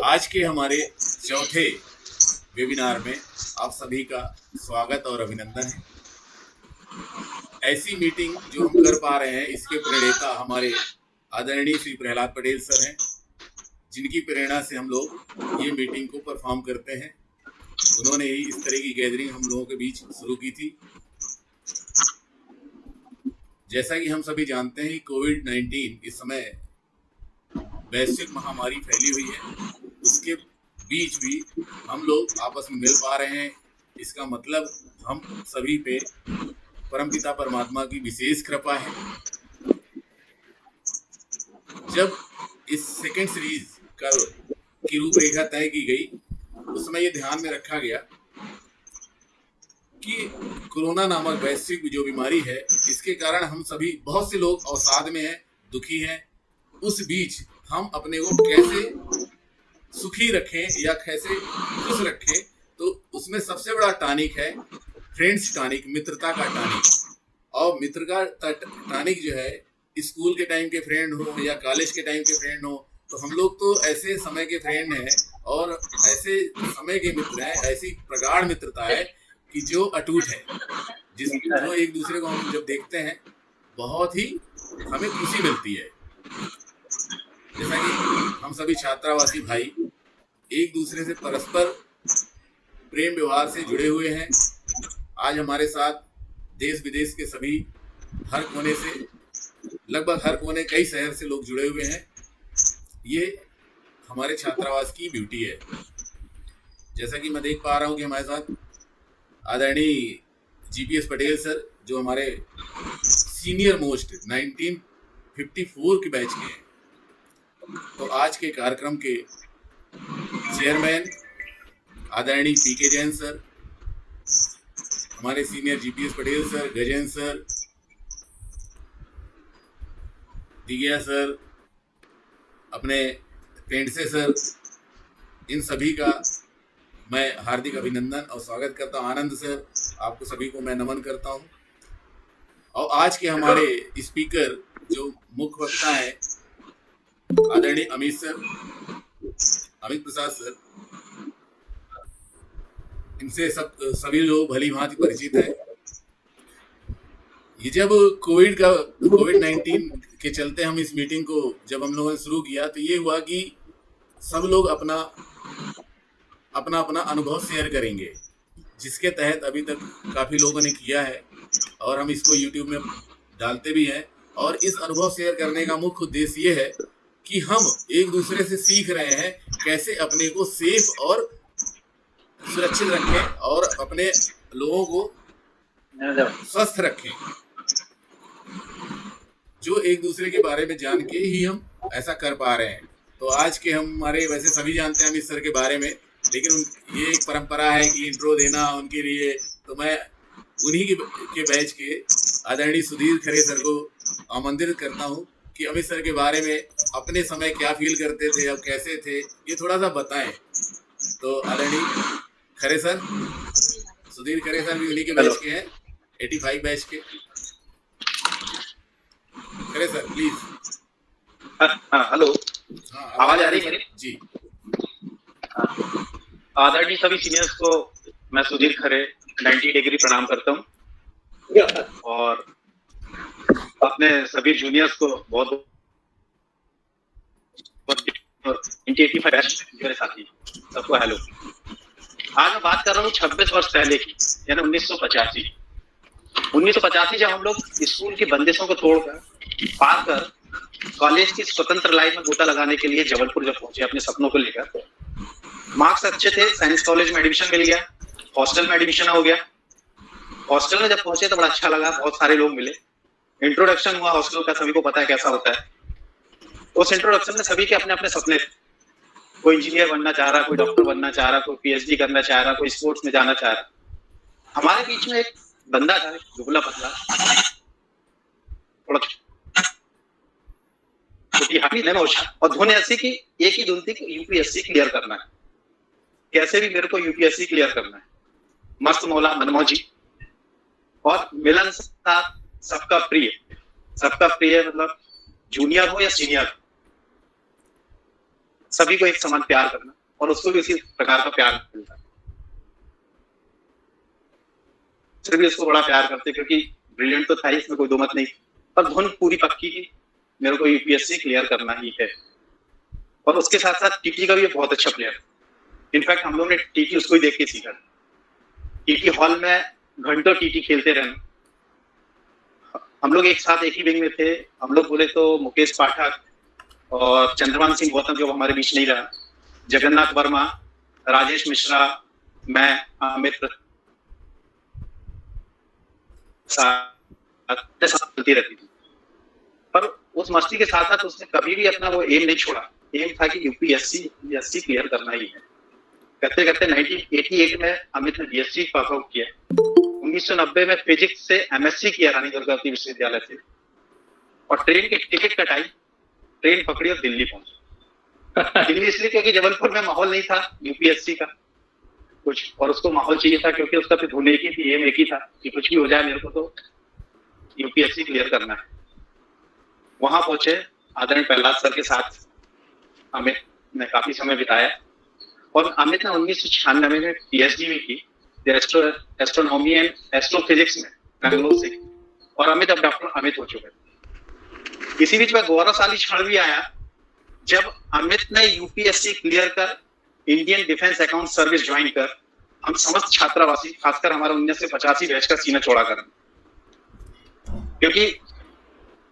आज के हमारे चौथे वेबिनार में आप सभी का स्वागत और अभिनंदन है। ऐसी मीटिंग जो हम कर पा रहे हैं इसके प्रेरणा हमारे आदरणीय श्री प्रहलाद पटेल सर हैं, जिनकी प्रेरणा से हम लोग ये मीटिंग को परफॉर्म करते हैं। उन्होंने ही इस तरह की गैदरिंग हम लोगों के बीच शुरू की थी। जैसा कि हम सभी जानते हैं, कोविड-19 इस समय वैश्विक महामारी फैली हुई है, उसके बीच भी हम लोग आपस में मिल पा रहे हैं। इसका मतलब हम सभी पे परमपिता परमात्मा की विशेष कृपा है। जब इस सेकेंड सीरीज की रूपरेखा तय की गई, उसमें ये ध्यान में रखा गया कि कोरोना नामक वैश्विक जो बीमारी है, इसके कारण हम सभी बहुत से लोग अवसाद में हैं, दुखी हैं। उस बीच हम अपने को कैसे सुखी रखें या कैसे खुश रखें, तो उसमें सबसे बड़ा टॉनिक है फ्रेंड्स टॉनिक, मित्रता का टॉनिक। और मित्र का टॉनिक जो है, स्कूल के टाइम के फ्रेंड हो या कॉलेज के टाइम के फ्रेंड हो, तो हम लोग तो ऐसे समय के फ्रेंड हैं और ऐसे समय के मित्र हैं, ऐसी प्रगाढ़ मित्रता है कि जो अटूट है, जो एक दूसरे को हम जब देखते हैं बहुत ही हमें खुशी मिलती है। जैसा कि हम सभी छात्रावासी भाई एक दूसरे से परस्पर प्रेम व्यवहार से जुड़े हुए हैं। आज हमारे साथ देश विदेश के सभी हर कोने से, लगभग हर कोने, कई शहर से लोग जुड़े हुए हैं। ये हमारे छात्रावास की ब्यूटी है। जैसा कि मैं देख पा रहा हूँ कि हमारे साथ आदरणीय जीपीएस पटेल सर, जो हमारे सीनियर मोस्ट 1954 के बैच के हैं, तो आज के कार्यक्रम के चेयरमैन आदरणीय पीके जैन सर, हमारे senior GPS Patel sir, Gajendra sir, Digya sir, अपने पेंडसे सर, इन सभी का मैं हार्दिक अभिनंदन और स्वागत करता हूँ। आनंद सर, आपको सभी को मैं नमन करता हूँ। और आज के हमारे स्पीकर जो मुख्य वक्ता है आदरणीय अमित सर, अमित प्रसाद सर, इनसे सभी लोग भली भांति परिचित हैं। ये जब कोविड-19 के चलते हम इस मीटिंग को जब हम लोगों ने शुरू किया, तो ये हुआ कि सब लोग अपना अपना अनुभव शेयर करेंगे, जिसके तहत अभी तक काफ़ी लोगों ने किया है और हम इसको YouTube में डालते भी हैं। और इस अनुभव शेयर करने का मुख्य उद्देश्य ये है कि हम एक दूसरे से सीख रहे हैं कैसे अपने को सेफ और सुरक्षित रखें और अपने लोगों को स्वस्थ रखें। जो एक दूसरे के बारे में जान के ही हम ऐसा कर पा रहे हैं। तो आज के हमारे, वैसे सभी जानते हैं अमित सर के बारे में, लेकिन ये एक परंपरा है कि इंट्रो देना उनके लिए, तो मैं उन्हीं के बैच के आदरणीय सुधीर खरे सर को आमंत्रित करता हूँ कि अमित सर के बारे में अपने समय क्या फील करते थे और कैसे थे, ये थोड़ा सा बताएं। तो आदरणीय खरे सर, सुधीर खरे सर भी उन्हीं के बैच के हैं, 85 बैच के। खरे सर प्लीज। हाँ, हेलो, आवाज आ रही है मेरी? जी। आदरणीय सभी सीनियर्स को मैं सुधीर खरे 90 डिग्री प्रणाम करता हूँ और अपने सभी जूनियर्स को बहुत 85 बैच मेरे साथी सबको हेलो। आज मैं बात कर रहा हूँ 26 वर्ष पहले की, यानी 1985। 1985 जब हम लोग स्कूल की बंदिशों को तोड़कर पार कर कॉलेज की स्वतंत्र लाइफ में गोता लगाने के लिए जबलपुर जब पहुंचे अपने सपनों को लेकर, मार्क्स अच्छे थे, साइंस कॉलेज में एडमिशन मिल गया, हॉस्टल में एडमिशन हो गया। हॉस्टल में जब पहुंचे तो बड़ा अच्छा लगा, बहुत सारे लोग मिले, इंट्रोडक्शन हुआ हॉस्टल का, सभी को पता है कैसा होता है। उस इंट्रोडक्शन में सभी के अपने अपने सपने थे। कोई इंजीनियर बनना चाह रहा, कोई डॉक्टर बनना चाह रहा, कोई पीएचडी करना चाह रहा, कोई स्पोर्ट्स में जाना चाह रहा। हमारे बीच में एक बंदा था, दुबला पतला, थोड़ा और धुन ऐसी की एक ही धुन थी कि यूपीएससी क्लियर करना है, कैसे भी मेरे को यूपीएससी क्लियर करना है। मस्त मौला मनमोहन जी और मिलन साथ सबका प्रिय मतलब जूनियर हो या सीनियर, सभी को एक समान प्यार करना, और उसको भी इसी प्रकार का प्यार मिलता है। सभी उसको बड़ा प्यार करते क्योंकि ब्रिलियंट तो था ही, इसमें कोई दो मत नहीं, पर धुन पूरी पक्की की मेरे को यूपीएससी क्लियर करना ही है। और उसके साथ साथ टीटी का भी बहुत अच्छा प्लेयर, इनफैक्ट हम लोग ने टीटी उसको ही देख के सीखा। टीटी हॉल में घंटों टीटी खेलते रहे, हम लोग एक साथ एक ही विंग में थे। हम लोग बोले तो मुकेश पाठक और चंद्रभान सिंह गौतम जो हमारे बीच नहीं रहा, जगन्नाथ वर्मा, राजेश मिश्रा, मैं, अमित चलती रहती थी। पर उस मस्ती के साथ साथ उसने कभी भी अपना वो एम नहीं छोड़ा। एम था कि यूपीएससी क्लियर करना ही है। करते करते 1988 में अमित ने बीएससी पास आउट किया। 1990 में फिजिक्स से एमएससी किया रानी दुर्गावती विश्वविद्यालय से, और ट्रेन की टिकट कटाई, ट्रेन पकड़ी और दिल्ली पहुंची। दिल्ली इसलिए क्योंकि जबलपुर में माहौल नहीं था यूपीएससी का कुछ, और उसको माहौल चाहिए था क्योंकि उसका फिर धुन एक ही थी, एम एक ही था कि कुछ भी हो जाए मेरे को तो यूपीएससी क्लियर करना है। वहां पहुंचे, आदरणीय प्रहलाद सर के साथ अमित ने काफी समय बिताया, और अमित ने 1996 में पीएचडी भी की एस्ट्रोनॉमी एंड एस्ट्रोफिजिक्स में बैंगलोर से, और अमित अब डॉक्टर अमित हो चुके। इसी बीच में गौरवशाली क्षण भी आया जब अमित ने यूपीएससी क्लियर कर Indian defence account service join कर हम समस्त छात्रावासी, खासकर हमारा 1985 बैच का सीना चौड़ा कर, क्योंकि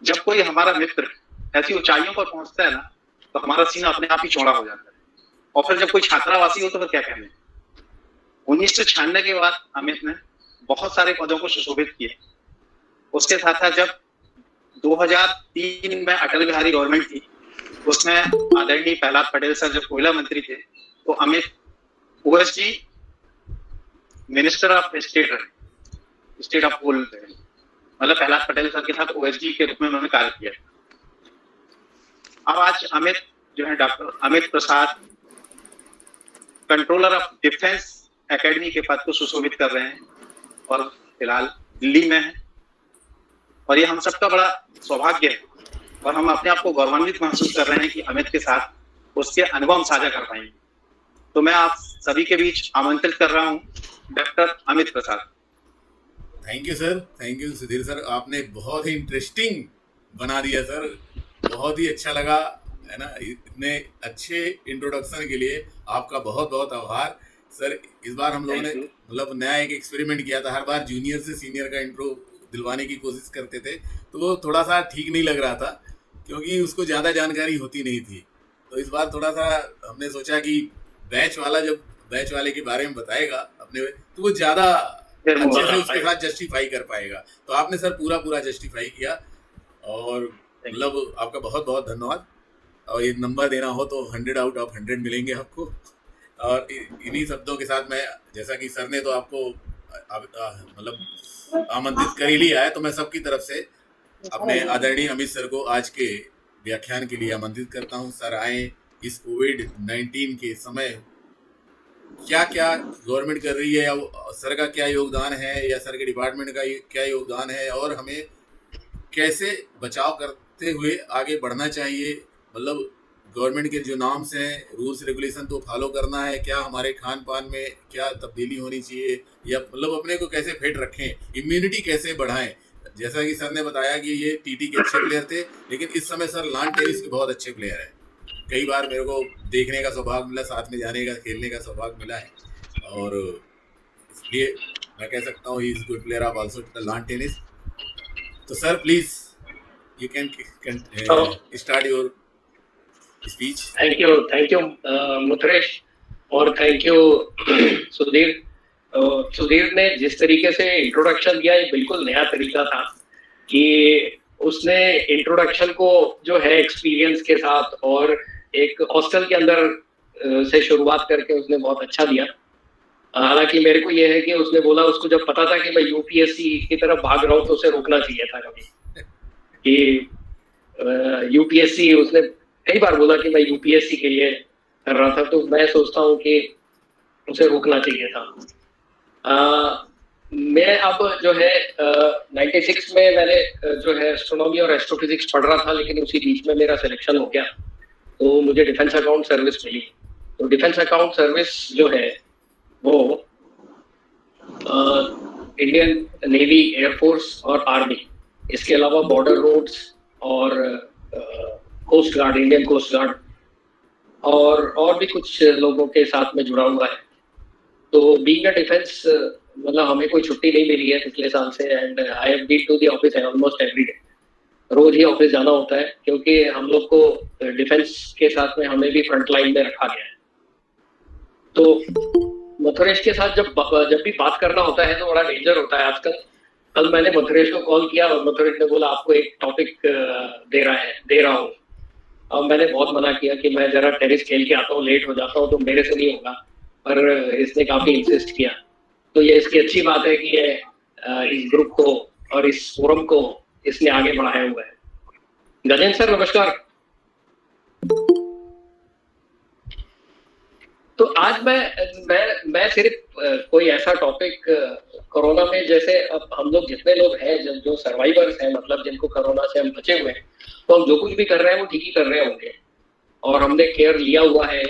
जब कोई हमारा मित्र ऐसी ऊंचाइयों पर पहुंचता है ना, तो हमारा सीना अपने आप ही चौड़ा हो जाता है। और फिर जब कोई छात्रावासी हो तो फिर क्या कहने। 1996 के बाद अमित ने बहुत सारे पदों को सुशोभित किए। उसके साथ साथ जब 2003 में अटल बिहारी गवर्नमेंट थी, उसमें आदरणीय प्रहलाद पटेल सर जब कोयला मंत्री थे, तो Amit OSD minister of state of coal, मतलब प्रहलाद पटेल सर के साथ ओएसडी के रूप में उन्होंने कार्य किया। अब आज अमित जो है doctor Amit Prasad controller of defence academy के पद को सुशोभित कर रहे हैं, और फिलहाल दिल्ली में है। और ये हम सबका बड़ा सौभाग्य है, और हम अपने आप को गौरवान्वित महसूस कर रहे हैं कि अमित के साथ उसके अनुभव हम साझा कर पाएंगे। तो मैं आप सभी के बीच आमंत्रित कर रहा हूँ doctor Amit Prasad. Thank you sir, thank you Sudhir sir, आपने बहुत ही इंटरेस्टिंग बना दिया सर, बहुत ही अच्छा लगा, है ना। इतने अच्छे इंट्रोडक्शन के लिए आपका बहुत बहुत आभार सर। इस बार हम लोगों ने मतलब नया एक एक्सपेरिमेंट किया था, हर बार जूनियर से सीनियर का इंट्रो दिलवाने की कोशिश करते थे, तो वो थोड़ा सा ठीक नहीं लग रहा था क्योंकि उसको ज़्यादा जानकारी होती नहीं थी। तो इस बार थोड़ा सा हमने सोचा कि बैच वाला जब बैच वाले के बारे में बताएगा अपने, तो वो ज़्यादा अच्छे से उसके साथ जस्टिफाई कर पाएगा। तो आपने सर पूरा जस्टिफाई किया, और मतलब आपका बहुत बहुत धन्यवाद। और ये नंबर देना हो तो 100 आउट ऑफ 100 मिलेंगे आपको। और इन्हीं शब्दों के साथ मैं, जैसा कि सर ने तो आपको मतलब आमंत्रित कर ही लिया है, तो मैं सबकी तरफ से अपने आदरणीय अमित सर को आज के व्याख्यान के लिए आमंत्रित करता हूँ। सर आए, इस कोविड-19 के समय क्या क्या गवर्नमेंट कर रही है, या सर का क्या योगदान है, या सर के डिपार्टमेंट का क्या योगदान है, और हमें कैसे बचाव करते हुए आगे बढ़ना चाहिए। मतलब गवर्नमेंट के जो नॉर्म्स हैं, रूल्स रेगुलेशन तो फॉलो करना है, क्या हमारे खान पान में क्या तब्दीली होनी चाहिए, या मतलब अपने को कैसे फिट रखें, इम्यूनिटी कैसे बढ़ाएं। जैसा कि सर ने बताया कि ये टीटी के अच्छे प्लेयर थे, लेकिन इस समय सर लॉन टेनिस के बहुत अच्छे प्लेयर हैं। कई बार मेरे को देखने का सौभाग्य मिला, साथ में जाने का, खेलने का सौभाग्य मिला है, और इसलिए मैं कह सकता हूँ he is good player of also lawn tennis. तो sir please you can start your speech. Thank you Muthresh, और थैंक यू सुधीर। सुधीर ने जिस तरीके से इंट्रोडक्शन दिया, ये बिल्कुल नया तरीका था कि उसने इंट्रोडक्शन को जो है एक्सपीरियंस के साथ और एक हॉस्टल के अंदर से शुरुआत करके उसने बहुत अच्छा दिया। हालांकि मेरे को ये है कि उसने बोला, उसको जब पता था कि मैं यूपीएससी की तरफ भाग रहा हूँ तो उसे रोकना चाहिए था कभी, कि यूपीएससी, उसने कई बार बोला कि मैं यूपीएससी के लिए कर रहा था, तो मैं सोचता हूँ कि उसे रोकना चाहिए था। मैं अब जो है 96 में मैंने जो है एस्ट्रोनॉमी और एस्ट्रोफिजिक्स पढ़ रहा था, लेकिन उसी बीच में मेरा सिलेक्शन हो गया तो मुझे डिफेंस अकाउंट सर्विस मिली। तो डिफेंस अकाउंट सर्विस जो है वो इंडियन नेवी, एयरफोर्स और आर्मी, इसके अलावा बॉर्डर रोड्स और coast guard, Indian coast guard और भी कुछ लोगों के साथ में जुड़ा हुआ है। तो बीइंग अ डिफेंस, मतलब हमें कोई छुट्टी नहीं मिली है पिछले साल से, and I have been to the office almost every day. रोज ही ऑफिस जाना होता है, क्योंकि हम लोग को डिफेंस के साथ में हमें भी फ्रंट लाइन में रखा गया है। तो मथुरेश के साथ जब भी बात करना होता है तो बड़ा डेंजर होता है आजकल। कल मैंने मथुरेश को कॉल किया और मथुरेश ने बोला आपको एक टॉपिक दे रहा हूँ। अब मैंने बहुत मना किया कि मैं जरा टेनिस खेल के आता हूँ, लेट हो जाता हूँ तो मेरे से नहीं होगा, पर इसने काफी इंसिस्ट किया। तो ये इसकी अच्छी बात है कि ये इस ग्रुप को और इस फोरम को इसने आगे बढ़ाया हुआ है। गजेंद्र सर नमस्कार। तो आज मैं सिर्फ कोई ऐसा टॉपिक, कोरोना में जैसे अब हम लोग जितने लोग हैं जो सर्वाइवर्स हैं, मतलब जिनको कोरोना से हम बचे हुए हैं, तो हम जो कुछ भी कर रहे हैं वो ठीक ही कर रहे होंगे और हमने केयर लिया हुआ है,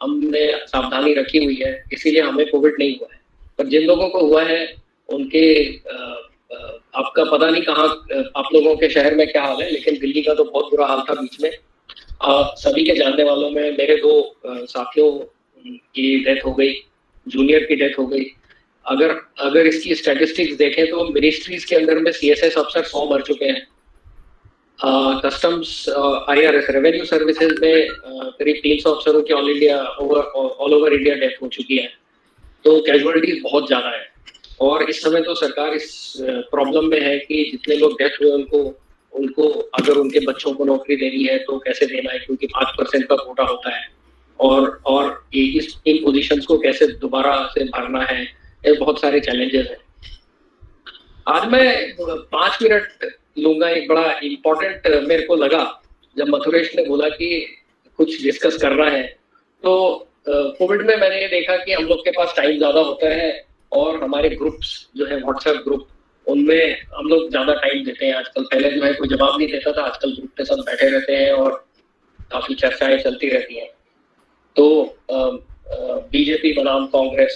हमने सावधानी रखी हुई है, इसीलिए हमें कोविड नहीं हुआ है। पर जिन लोगों को हुआ है उनके आपका पता नहीं कहाँ आप लोगों के शहर में क्या हाल है, लेकिन दिल्ली का तो बहुत बुरा हाल था बीच में। सभी के जानने वालों में मेरे 2 साथियों की डेथ हो गई, जूनियर की डेथ हो गई। अगर इसकी स्टैटिस्टिक्स देखें तो मिनिस्ट्रीज के अंदर में सीएसएस अफसर 100 मर चुके हैं। कस्टम्स, आईआरएस, रेवेन्यू सर्विसेज में करीब 300 अफसरों की ऑल ओवर इंडिया डेथ हो चुकी है। तो कैजुअलिटीज बहुत ज्यादा है और इस समय तो सरकार इस प्रॉब्लम में है कि जितने लोग डेथ हुए उनको अगर उनके बच्चों को नौकरी देनी है तो कैसे देना है, क्योंकि 5% का कोटा होता है और इन पोजीशंस को कैसे दोबारा से भरना है, ये बहुत सारे चैलेंजेस हैं। आज मैं 5 मिनट लूंगा। एक बड़ा इम्पोर्टेंट मेरे को लगा जब मथुरेश ने बोला कि कुछ डिस्कस करना है, तो कोविड में मैंने ये देखा कि हम लोग के पास टाइम ज्यादा होता है और हमारे ग्रुप्स जो है व्हाट्सएप ग्रुप, उनमें हम लोग ज्यादा टाइम देते हैं आजकल। पहले जो है कोई जवाब नहीं देता था, आजकल ग्रुप पे सब बैठे रहते हैं और काफी चर्चाएं चलती रहती हैं। तो बीजेपी बनाम कांग्रेस,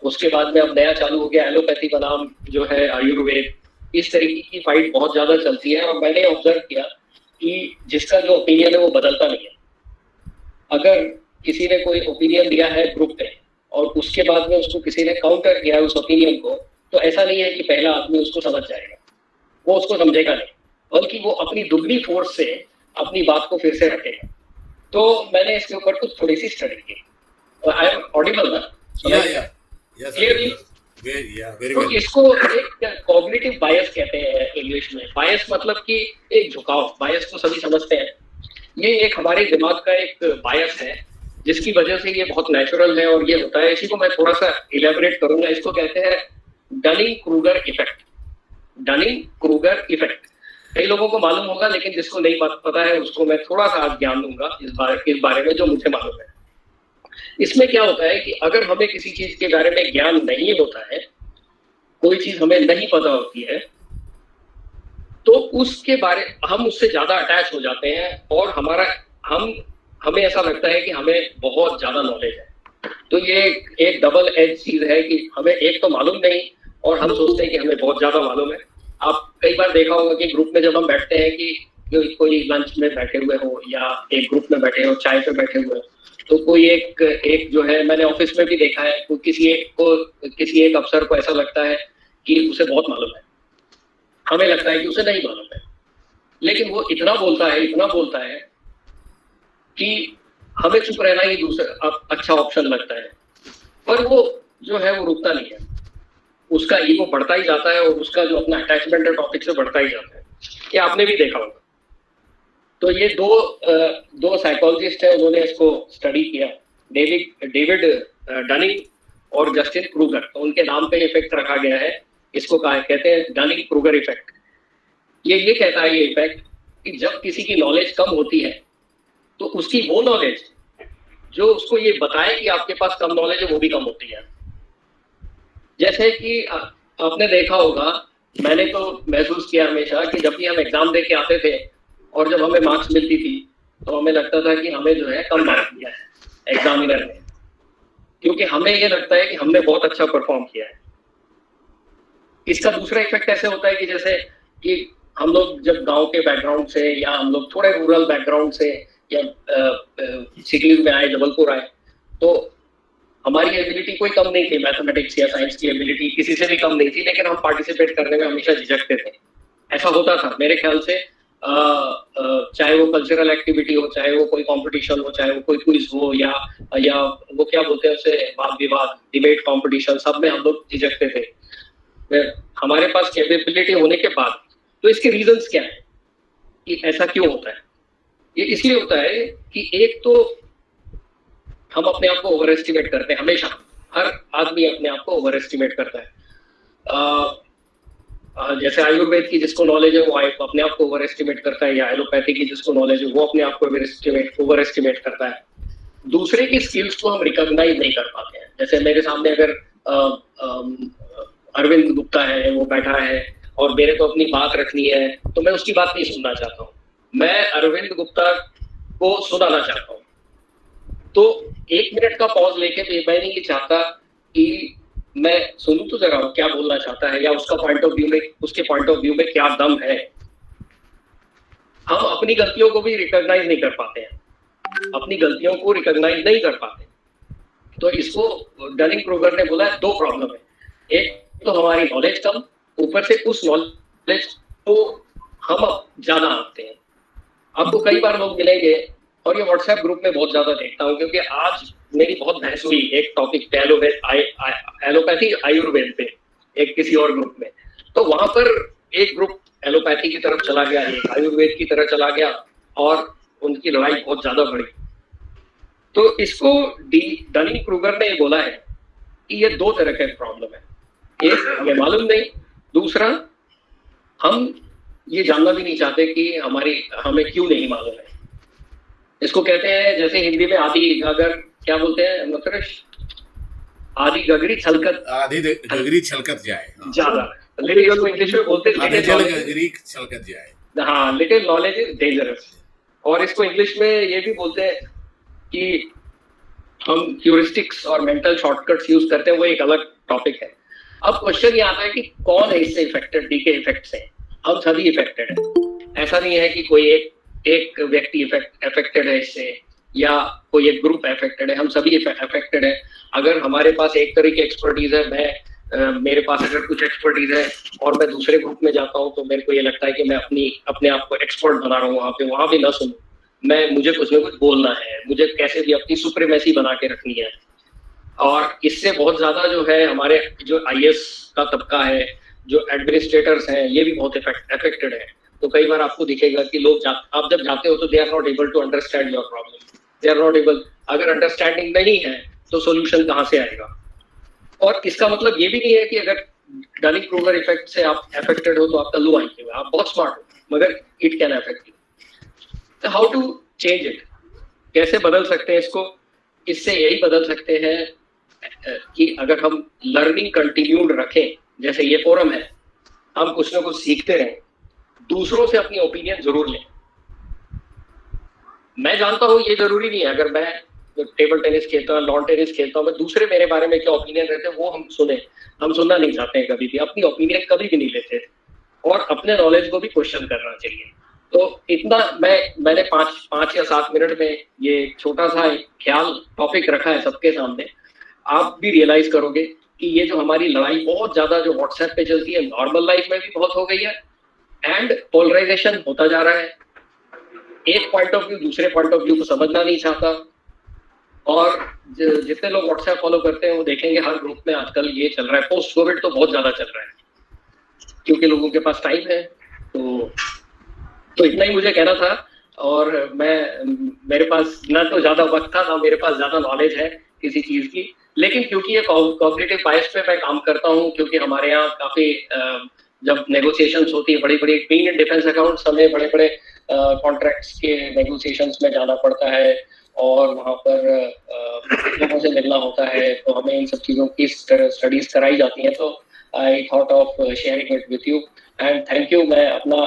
उसके बाद में अब नया चालू हो गया एलोपैथी बनाम जो है आयुर्वेद, इस तरीके की फाइट बहुत ज्यादा चलती है। और मैंने ऑब्जर्व किया कि जिसका जो ओपिनियन है वो बदलता नहीं है। अगर किसी ने कोई ओपिनियन दिया है ग्रुप पे और उसके बाद में उसको किसी ने काउंटर किया उस ओपिनियन को, तो ऐसा नहीं है कि पहला आदमी उसको समझ जाएगा, वो उसको समझेगा नहीं, बल्कि वो अपनी दुगनी फोर्स से अपनी बात को फिर से रखेगा। तो मैंने इसके ऊपर कुछ थोड़ी सी स्टडी की। आई एम ऑडिबल ना? क्लियरली? तो इसको एक कॉग्निटिव बायस कहते हैं इंग्लिश में। बायस मतलब कि एक झुकाव, बायस को सभी समझते हैं। ये एक हमारे दिमाग का एक बायस है जिसकी वजह से ये बहुत नेचुरल है और ये होता है। इसी को मैं थोड़ा सा इलेबोरेट करूंगा। इसको कहते हैं Dunning Kruger effect. Dunning Kruger effect कई लोगों को मालूम होगा, लेकिन जिसको नहीं पता है उसको मैं थोड़ा सा आज ज्ञान दूंगा इस बारे में जो मुझे मालूम है। इसमें क्या होता है कि अगर हमें किसी चीज के बारे में ज्ञान नहीं होता है, कोई चीज हमें नहीं पता होती है, तो उसके बारे हम उससे ज्यादा अटैच हो जाते हैं और हमें ऐसा लगता है कि हमें बहुत ज्यादा नॉलेज है। तो ये एक डबल एज चीज है कि हमें एक तो मालूम नहीं और हम सोचते हैं कि हमें बहुत ज्यादा मालूम है। आप कई बार देखा होगा कि ग्रुप में जब हम बैठते हैं कि कोई लंच में बैठे हुए हो या एक ग्रुप में बैठे हो, चाय पे बैठे हुए हो, तो कोई एक जो है, मैंने ऑफिस में भी देखा है, तो किसी एक अफसर को ऐसा लगता है कि उसे बहुत मालूम है, हमें लगता है कि उसे नहीं मालूम है, लेकिन वो इतना बोलता है कि हमें चुप रहना ही दूसरा अच्छा ऑप्शन लगता है। पर वो जो है वो रुकता नहीं है, उसका ईगो बढ़ता ही जाता है और उसका जो अपना अटैचमेंट है टॉपिक से बढ़ता ही जाता है। ये आपने भी देखा होगा। तो ये दो साइकोलॉजिस्ट है, उन्होंने इसको स्टडी किया, डेविड डनिंग और जस्टिन क्रूगर। तो उनके नाम पे इफेक्ट रखा गया है। इसको कहते हैं डनिंग क्रूगर इफेक्ट। ये कहता है ये इफेक्ट कि जब किसी की नॉलेज कम होती है तो उसकी वो नॉलेज जो उसको ये बताए कि आपके पास कम नॉलेज है वो भी कम होती है। जैसे कि आपने देखा होगा, मैंने तो महसूस किया हमेशा कि जब भी हम एग्जाम दे के आते थे और जब हमें मार्क्स मिलती थी तो हमें लगता था कि हमें जो है कम मार्क दिया है एग्जामिनर ने, क्योंकि हमें ये लगता है कि हमने बहुत अच्छा परफॉर्म किया है। इसका दूसरा इफेक्ट ऐसे होता है कि जैसे कि हम लोग जब गांव के बैकग्राउंड से या हम लोग थोड़े रूरल बैकग्राउंड से या सिटीज में आए, जबलपुर आए, तो हमारी एबिलिटी कोई कम नहीं थी, मैथमेटिक्स या साइंस की एबिलिटी किसी से भी कम नहीं थी, लेकिन हम पार्टिसिपेट करने में हमेशा झिझकते थे। ऐसा होता था मेरे ख्याल से, चाहे वो कल्चरल एक्टिविटी हो, चाहे वो कोई कंपटीशन हो, चाहे वो कोई क्विज हो, या वो क्या बोलते हैं उसे, वाद विवाद, डिबेट कंपटीशन, सब में हम लोग झिझकते थे हमारे पास कैपेबिलिटी होने के बाद। तो इसके रीजंस क्या है कि ऐसा क्यों होता है? ये इसलिए होता है कि एक तो हम अपने आप को ओवर एस्टिमेट करते हैं, हमेशा हर आदमी अपने आप को ओवर एस्टिमेट करता है। जैसे आयुर्वेद की जिसको नॉलेज है वो अपने आप को ओवर एस्टिमेट करता है, या एलोपैथी की जिसको नॉलेज है वो अपने आप को ओवर एस्टिमेट करता है। दूसरे की स्किल्स को हम रिकॉग्नाइज नहीं कर पाते हैं। जैसे मेरे सामने अगर अरविंद गुप्ता है, वो बैठा है और मेरे को अपनी बात रखनी है, तो मैं उसकी बात नहीं सुनना चाहता हूँ, मैं अरविंद गुप्ता को सुनाना चाहता हूँ। तो 1 मिनट का पॉज लेके मैं नहीं चाहता कि मैं सुनूं तो जरा क्या बोलना चाहता है, या उसका पॉइंट ऑफ व्यू में, उसके पॉइंट ऑफ व्यू में क्या दम है। हम अपनी गलतियों को भी रिकॉग्नाइज नहीं कर पाते हैं, अपनी गलतियों को रिकॉग्नाइज नहीं कर पाते। तो इसको डनिंग क्रूगर ने बोला है 2 प्रॉब्लम है, एक तो हमारी नॉलेज कम, ऊपर से उस नॉलेज को हम ज्यादा आते हैं। आपको कई बार लोग मिलेंगे, और ये व्हाट्सएप ग्रुप में बहुत ज्यादा देखता हूँ, क्योंकि आज मेरी बहुत बहस हुई एक टॉपिक पे, एलोपैथी आयुर्वेद पे, एक किसी और ग्रुप में। तो वहां पर एक ग्रुप एलोपैथी की तरफ चला गया, एक आयुर्वेद की तरफ चला गया, और उनकी लड़ाई बहुत ज्यादा बढ़ी। तो इसको डनिंग क्रूगर ने बोला है कि ये 2 तरह के प्रॉब्लम है, एक हमें मालूम नहीं, दूसरा हम ये जानना भी नहीं चाहते कि हमें क्यों नहीं मालूम है। इसको कहते हैं, जैसे हिंदी में आदि गगर, क्या बोलते हैं नटरेश, आदि गगरी छलकत, आधी गगरी छलकत जाए, ज्यादा, लेकिन इसको इंग्लिश में बोलते हैं गगरी छलकत जाए। हाँ, लिटिल नॉलेज इज डेंजरस। और इसको इंग्लिश में ये भी बोलते हैं कि हम ह्यूरिस्टिक्स और मेंटल शॉर्टकट्स यूज करते हैं, वो एक अलग टॉपिक है। अब क्वेश्चन ये आता है कि कौन है इससे इफेक्टेड, डी के इफेक्ट से? हम सभी इफेक्टेड है। ऐसा नहीं है कि कोई एक व्यक्ति अफेक्टेड है इससे, या कोई एक ग्रुप अफेक्टेड है, हम सभी अफेक्टेड है। अगर हमारे पास एक तरह की एक्सपर्टीज है, मेरे पास अगर कुछ एक्सपर्टीज है और मैं दूसरे ग्रुप में जाता हूँ, तो मेरे को ये लगता है कि मैं अपने आप को एक्सपर्ट बना रहा हूँ, वहां भी ना सुनूं, मुझे कुछ ना कुछ बोलना है, मुझे कैसे भी अपनी सुप्रीमेसी बना के रखनी है। और इससे बहुत ज्यादा जो है हमारे जो IAS का तबका है, जो एडमिनिस्ट्रेटर्स हैं, ये भी बहुत अफेक्टेड है। तो कई बार आपको दिखेगा कि लोग आप जब जाते हो तो they are not able to understand your problem, they are not able. अगर अंडरस्टैंडिंग नहीं है तो सोल्यूशन कहाँ से आएगा? और इसका मतलब ये भी नहीं है कि अगर डनिंग क्रूगर इफेक्ट से आप अफेक्टेड हो तो आप लो IQ है, आप बहुत स्मार्ट हो, मगर it can affect you. How to change it? कैसे बदल सकते हैं इसको? इससे यही बदल सकते हैं कि अगर हम लर्निंग कंटिन्यूड रखें, जैसे ये फोरम है, हम कुछ ना कुछ सीखते रहें, दूसरों से अपनी ओपिनियन जरूर लें। मैं जानता हूँ ये जरूरी नहीं है, अगर मैं टेबल टेनिस खेलता हूँ, लॉन टेनिस खेलता हूँ, मैं दूसरे मेरे बारे में क्या ओपिनियन रहते हैं वो हम सुनना नहीं चाहते हैं, कभी भी अपनी ओपिनियन कभी भी नहीं लेते, और अपने नॉलेज को भी क्वेश्चन करना चाहिए। तो इतना मैंने 5 या 7 मिनट में ये छोटा सा ख्याल टॉपिक रखा है सबके सामने। आप भी रियलाइज करोगे कि ये जो हमारी लड़ाई बहुत ज्यादा जो व्हाट्सएप पे चलती है, नॉर्मल लाइफ में भी बहुत हो गई है, एंड पोलराइजेशन होता जा रहा है। एक पॉइंट ऑफ व्यू दूसरे पॉइंट ऑफ व्यू को समझना नहीं चाहता, और जितने लोग व्हाट्सएप फॉलो करते हैं वो देखेंगे हर ग्रुप में आजकल ये चल रहा है। पोस्ट कोविड तो बहुत ज्यादा चल रहा है, क्योंकि लोगों के पास टाइम है। तो इतना ही मुझे कहना था, और मेरे पास ना तो ज्यादा वक्त था, ना मेरे पास ज्यादा नॉलेज है किसी चीज की, लेकिन क्योंकि ये कॉग्निटिव बायस पे मैं काम करता हूँ, क्योंकि हमारे यहाँ काफी जब नेगोशिएशंस होती है, बड़ी बीइंग इन डिफेंस अकाउंट्स, हमें बड़े कॉन्ट्रैक्ट्स के नेगोशिएशंस में जाना पड़ता है, और वहाँ पर लोगों से मिलना होता है, तो हमें इन सब चीजों की स्टडीज कराई जाती हैं। तो I thought of sharing it with you, and thank you. मैं अपना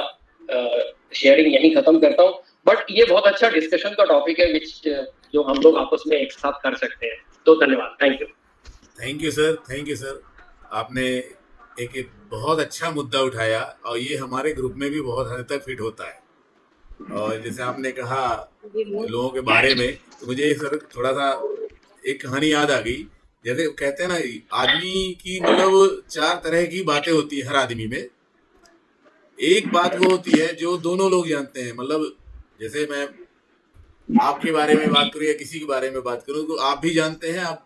शेयरिंग यहीं खत्म करता हूँ। बट ये बहुत अच्छा डिस्कशन का टॉपिक है विच जो हम लोग आपस में एक साथ कर सकते हैं। तो धन्यवाद, thank you. Thank you sir. आपने एक बहुत अच्छा मुद्दा उठाया और ये हमारे ग्रुप में भी बहुत हद तक फिट होता है। और जैसे आपने कहा लोगों के बारे में, तो मुझे सर थोड़ा सा एक कहानी याद आ गई। जैसे कहते हैं ना, आदमी की मतलब 4 तरह की बातें होती है हर आदमी में। एक बात वो होती है जो दोनों लोग जानते हैं, मतलब जैसे मैं आपके बारे में बात करूँ या किसी के बारे में बात करूँ तो आप भी जानते हैं, आप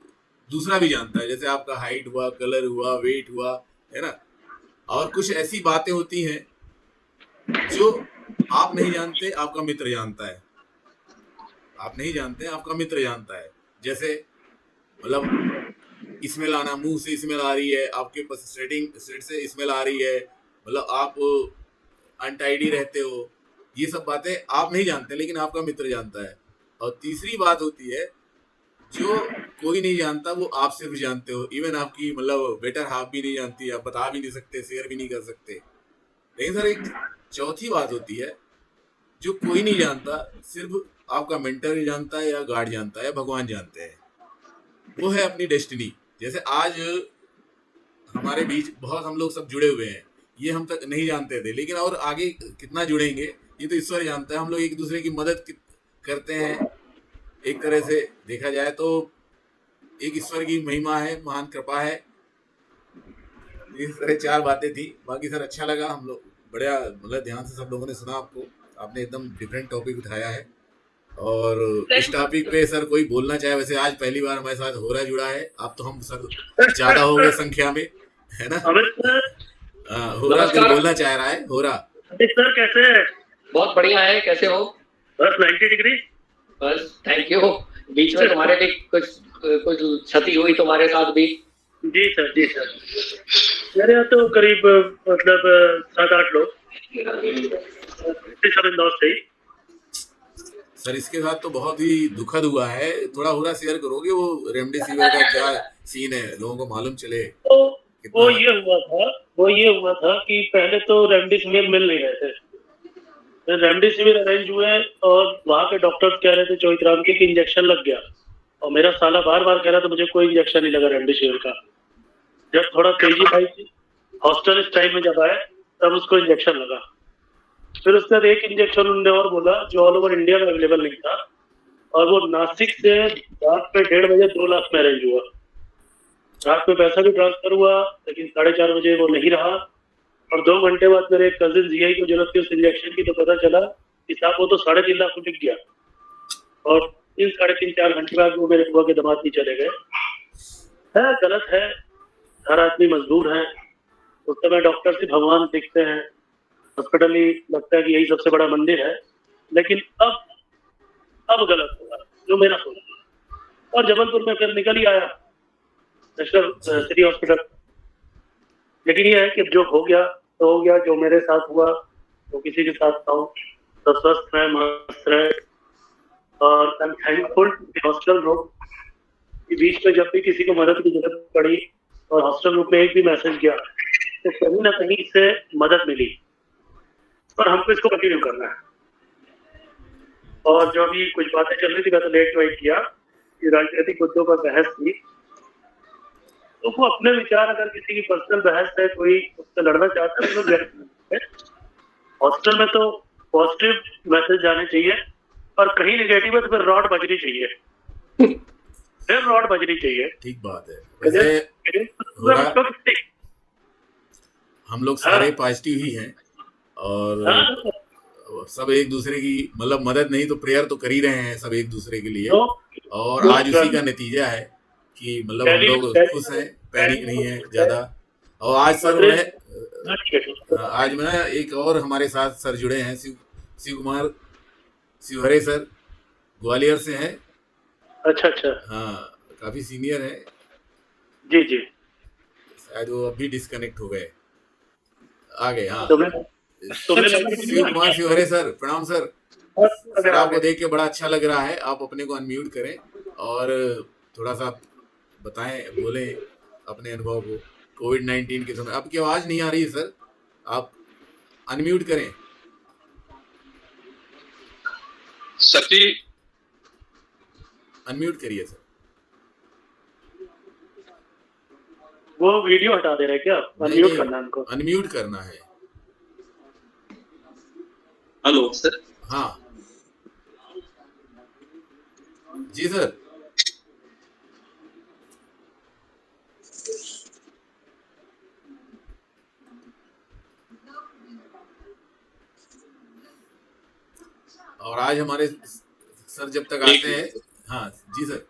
दूसरा भी जानता है। जैसे आपका हाइट हुआ, कलर हुआ, वेट हुआ, है ना। और कुछ ऐसी बातें होती हैं जो आप नहीं जानते, आपका मित्र जानता है। आप नहीं जानते, आपका मित्र जानता है। जैसे मतलब स्मेल आना, मुंह से स्मेल आ रही है, आपके पास स्वेट से स्मेल आ रही है, मतलब आप अनटाइडी रहते हो, ये सब बातें आप नहीं जानते लेकिन आपका मित्र जानता है। और तीसरी बात होती है जो कोई नहीं जानता, वो आप सिर्फ जानते हो। इवन आपकी मतलब बेटर हाफ भी नहीं जानती, आप बता भी नहीं सकते, शेयर भी नहीं कर सकते। लेकिन सर एक चौथी बात होती है जो कोई नहीं जानता, सिर्फ आपका मेंटर ही जानता है, या गार्ड जानता है, या भगवान जानते हैं। वो है अपनी डेस्टिनी। जैसे आज हमारे बीच बहुत हम लोग सब जुड़े हुए हैं, ये हम तक नहीं जानते थे, लेकिन और आगे कितना जुड़ेंगे ये तो ईश्वर जानता है। हम लोग एक दूसरे की मदद करते हैं। एक तरह से देखा जाए तो एक ईश्वर की महिमा है, महान कृपा है। इस तरह 4 बातें थी। बाकी सर अच्छा लगा, हम लोग बढ़िया मतलब ध्यान से सब लोगों ने सुना। आपने एकदम डिफरेंट टॉपिक उठाया है। और इस टॉपिक पे सर कोई बोलना चाहे, वैसे आज पहली बार हमारे साथ होरा जुड़ा है। अब तो हम सर ज्यादा हो गए संख्या में, है ना। होरा कुछ बोलना चाह रहा है। होरा सर कैसे है? बहुत बढ़िया है, कैसे हो? बस 90 डिग्री। बस थैंक यू। बीच में तुम्हारे भी कुछ क्षति हुई तुम्हारे साथ भी? जी सर, जी सर। मेरे यहाँ तो करीब मतलब 7-8 लोग सब इंदौर से ही। सर इसके साथ तो बहुत ही दुखद हुआ है। थोड़ा होरा शेयर करोगे वो रेमडेसिविर का क्या सीन है, लोगों को मालूम चले। तो वो ये हुआ था कि पहले तो रेमडेसिविर मिल नहीं रहे थे। रेमडेसिविर अरेंज हुए और वहाँ के डॉक्टर्स कह रहे थे चौथराम के कि इंजेक्शन लग गया, और मेरा साला बार बार कह रहा था मुझे कोई इंजेक्शन नहीं लगा रेमडेसिविर का। जब थोड़ा तेजी आई थी हॉस्टल इस टाइम में जब आया तब उसको इंजेक्शन लगा। फिर उसके बाद एक इंजेक्शन उन्होंने और बोला जो ऑल ओवर इंडिया में अवेलेबल नहीं था, और वो नासिक से रात में 1:30 बजे 2 लाख में अरेंज हुआ। रात में पैसा भी ट्रांसफर हुआ, लेकिन 4:30 बजे वो नहीं रहा। और 2 घंटे बाद मेरे कजिन जीआई को जरूरत थी उस इंजेक्शन की, तो पता चला कि साहब वो तो 3.5 लाख में बिक गया। और इन 3.5-4 घंटे बाद वो मेरे बुआ के दामाद भी चले गए। है गलत है, हर आदमी मजदूर है। उस समय डॉक्टर से भगवान दिखते हैं, हॉस्पिटल ही लगता है कि यही सबसे बड़ा मंदिर है। लेकिन अब गलत होगा जो मेरा सोच। और जबलपुर में फिर निकल ही आया नेशनल सिटी हॉस्पिटल। लेकिन ये है कि जो हो गया तो हो गया, जो मेरे साथ हुआ वो किसी के साथ था तो स्वस्थ रहे, मस्त रहे। और I am thankful hostel group कि बीच में जब भी किसी को मदद की जरूरत पड़ी और हॉस्टल ग्रुप में एक भी मैसेज गया तो कहीं ना कहीं से मदद मिली, और हमको इसको कंटिन्यू करना है। और जो भी कुछ बातें चल रही थी, मैं तो लेट वाइट किया कि राजनीतिक मुद्दों पर बहस थी, तो वो अपने विचार, अगर किसी की पर्सनल बहस है, कोई उससे लड़ना चाहता है तो हॉस्टल में तो पॉजिटिव मैसेज जाने चाहिए, और कहीं नेगेटिव है तो फिर रॉड बजनी चाहिए। फिर रॉड बजनी चाहिए। ठीक बात है। वैसे हम लोग सारे पॉजिटिव ही हैं, और सब एक दूसरे की मतलब मदद नहीं तो प्रेयर तो कर ही रहे हैं सब एक दूसरे के लिए। और आज उसी का नतीजा है कि मतलब हम लोग खुश हैं, पैनिक नहीं है ज्यादा। और आज सर आज मैं एक और हमारे साथ सर जुड़े हैं, शिव कुमार शिवहरे सर, ग्वालियर से हैं। अच्छा। हाँ, काफी सीनियर है जी जी। शायद वो अभी डिस्कनेक्ट हो गए, आ गए। हाँ, शिव कुमार शिवहरे सर, प्रणाम सर। सर आपको देख के बड़ा अच्छा लग रहा है, आप अपने को अनम्यूट करें और थोड़ा सा बताएं, बोलें अपने अनुभव को कोविड-19 के समय। आपकी आवाज नहीं आ रही है सर, आप अनम्यूट करें। सर जी अनम्यूट करिए सर। वो वीडियो हटा दे रहे क्या? अनम्यूट करना है उनको। अनम्यूट करना है। Hello sir. हाँ जी सर। और आज हमारे सर जब तक आते हैं, हाँ जी सर।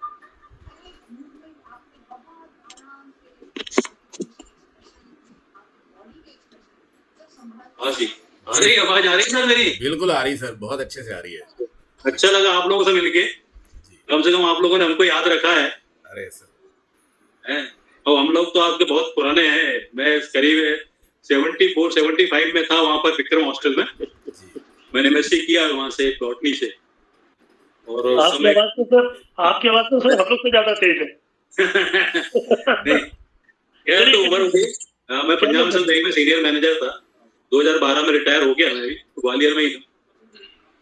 हाँ जी, आ रही आवाज, आ रही सर मेरी? बिल्कुल आ रही सर, बहुत अच्छे से आ रही है। अच्छा लगा आप लोगों से मिलके, कम से कम आप लोगों ने हमको याद रखा है। अरे सर हैं, और हम लोग तो आपके बहुत पुराने हैं। मैं करीब 74-75 में था वहाँ पर विक्रम हॉस्टल में। मैंने एमएससी किया वहाँ से बॉटनी से। और उस आपकी समय आवाज तो सर हम लोग से ज्यादा तेज है। नहीं, यार तो उम्र हो गई। मैं पंजाब नेशनल बैंक में सीनियर मैनेजर था। 2012 में रिटायर हो गया। मैं भी ग्वालियर में ही था।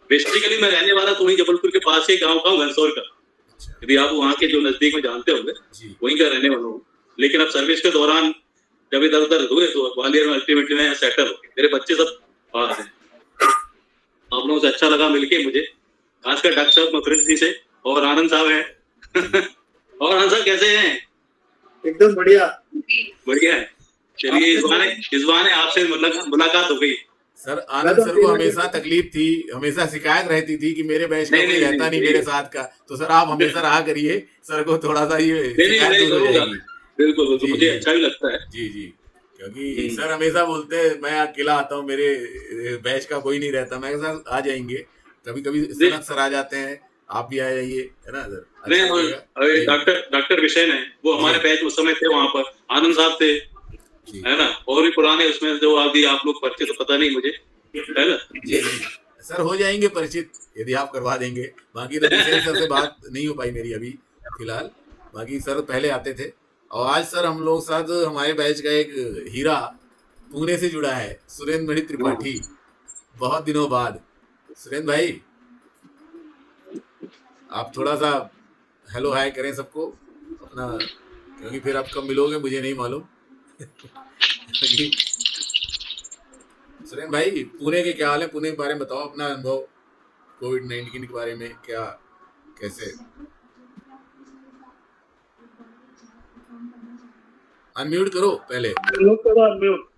बेसिकली मैं रहने वाला तो वहीं जबलपुर के पास ही गाँव का घनसौर का। यदि आप वहाँ के जो नजदीक में जानते होंगे, वहीं का रहने वाला हूँ। लेकिन अब सर्विस के दौरान जब इधर उधर हुए तो ग्वालियर में अल्टीमेटली मैं सेटल हो गया। मेरे बच्चे सब पास हैं। आप लोगों से अच्छा लगा मिलके मुझे, खासकर डॉक्टर साहब मुखर्जी जी से और आनंद साहब हैं। और आनंद साहब कैसे हैं? एकदम बढ़िया। बढ़िया है। चलिए इस बहाने आपसे मुलाकात हो गई। सर आनंद सर को हमेशा तकलीफ थी, हमेशा शिकायत रहती थी कि मेरे बैच का कोई रहता नहीं मेरे साथ का। तो सर आप हमेशा रहा करिए, सर को थोड़ा सा ये शिकायत दूर हो जाएगी। बिल्कुल बिल्कुल, मुझे अच्छा भी लगता है। जी जी, क्योंकि सर हमेशा बोलते हैं मैं अकेला आता हूँ, मेरे बैच का कोई नहीं रहता। मैं सर आ जाएंगे, कभी कभी सनत सर आ जाते हैं, आप भी आ जाइए, है ना सर? डॉक्टर विशेन है, वो हमारे बैच उस समय थे वहाँ पर। आनंद साहब थे, है ना? और भी पुराने उसमें जो अभी आप लोग परिचित तो पता नहीं मुझे, है ना? जी सर हो जाएंगे परिचित यदि आप करवा देंगे। बाकी तो विशेन सर से बात नहीं हो पाई मेरी अभी फिलहाल। बाकी सर पहले आते थे। और आज सर हम लोग साथ हमारे बैच का एक हीरा पुणे से जुड़ा है, सुरेंद्र मणि त्रिपाठी। बहुत दिनों बाद। सुरेंद्र भाई आप थोड़ा सा हेलो हाय करें सबको अपना, क्योंकि फिर आप कब मिलोगे मुझे नहीं मालूम। सुरेंद्र भाई पुणे के क्या हाल है? पुणे के बारे में बताओ अपना अनुभव, कोविड-19 के बारे में क्या कैसे? अनम्यूट करो पहले। अनम्यूट करो, अनम्यूट।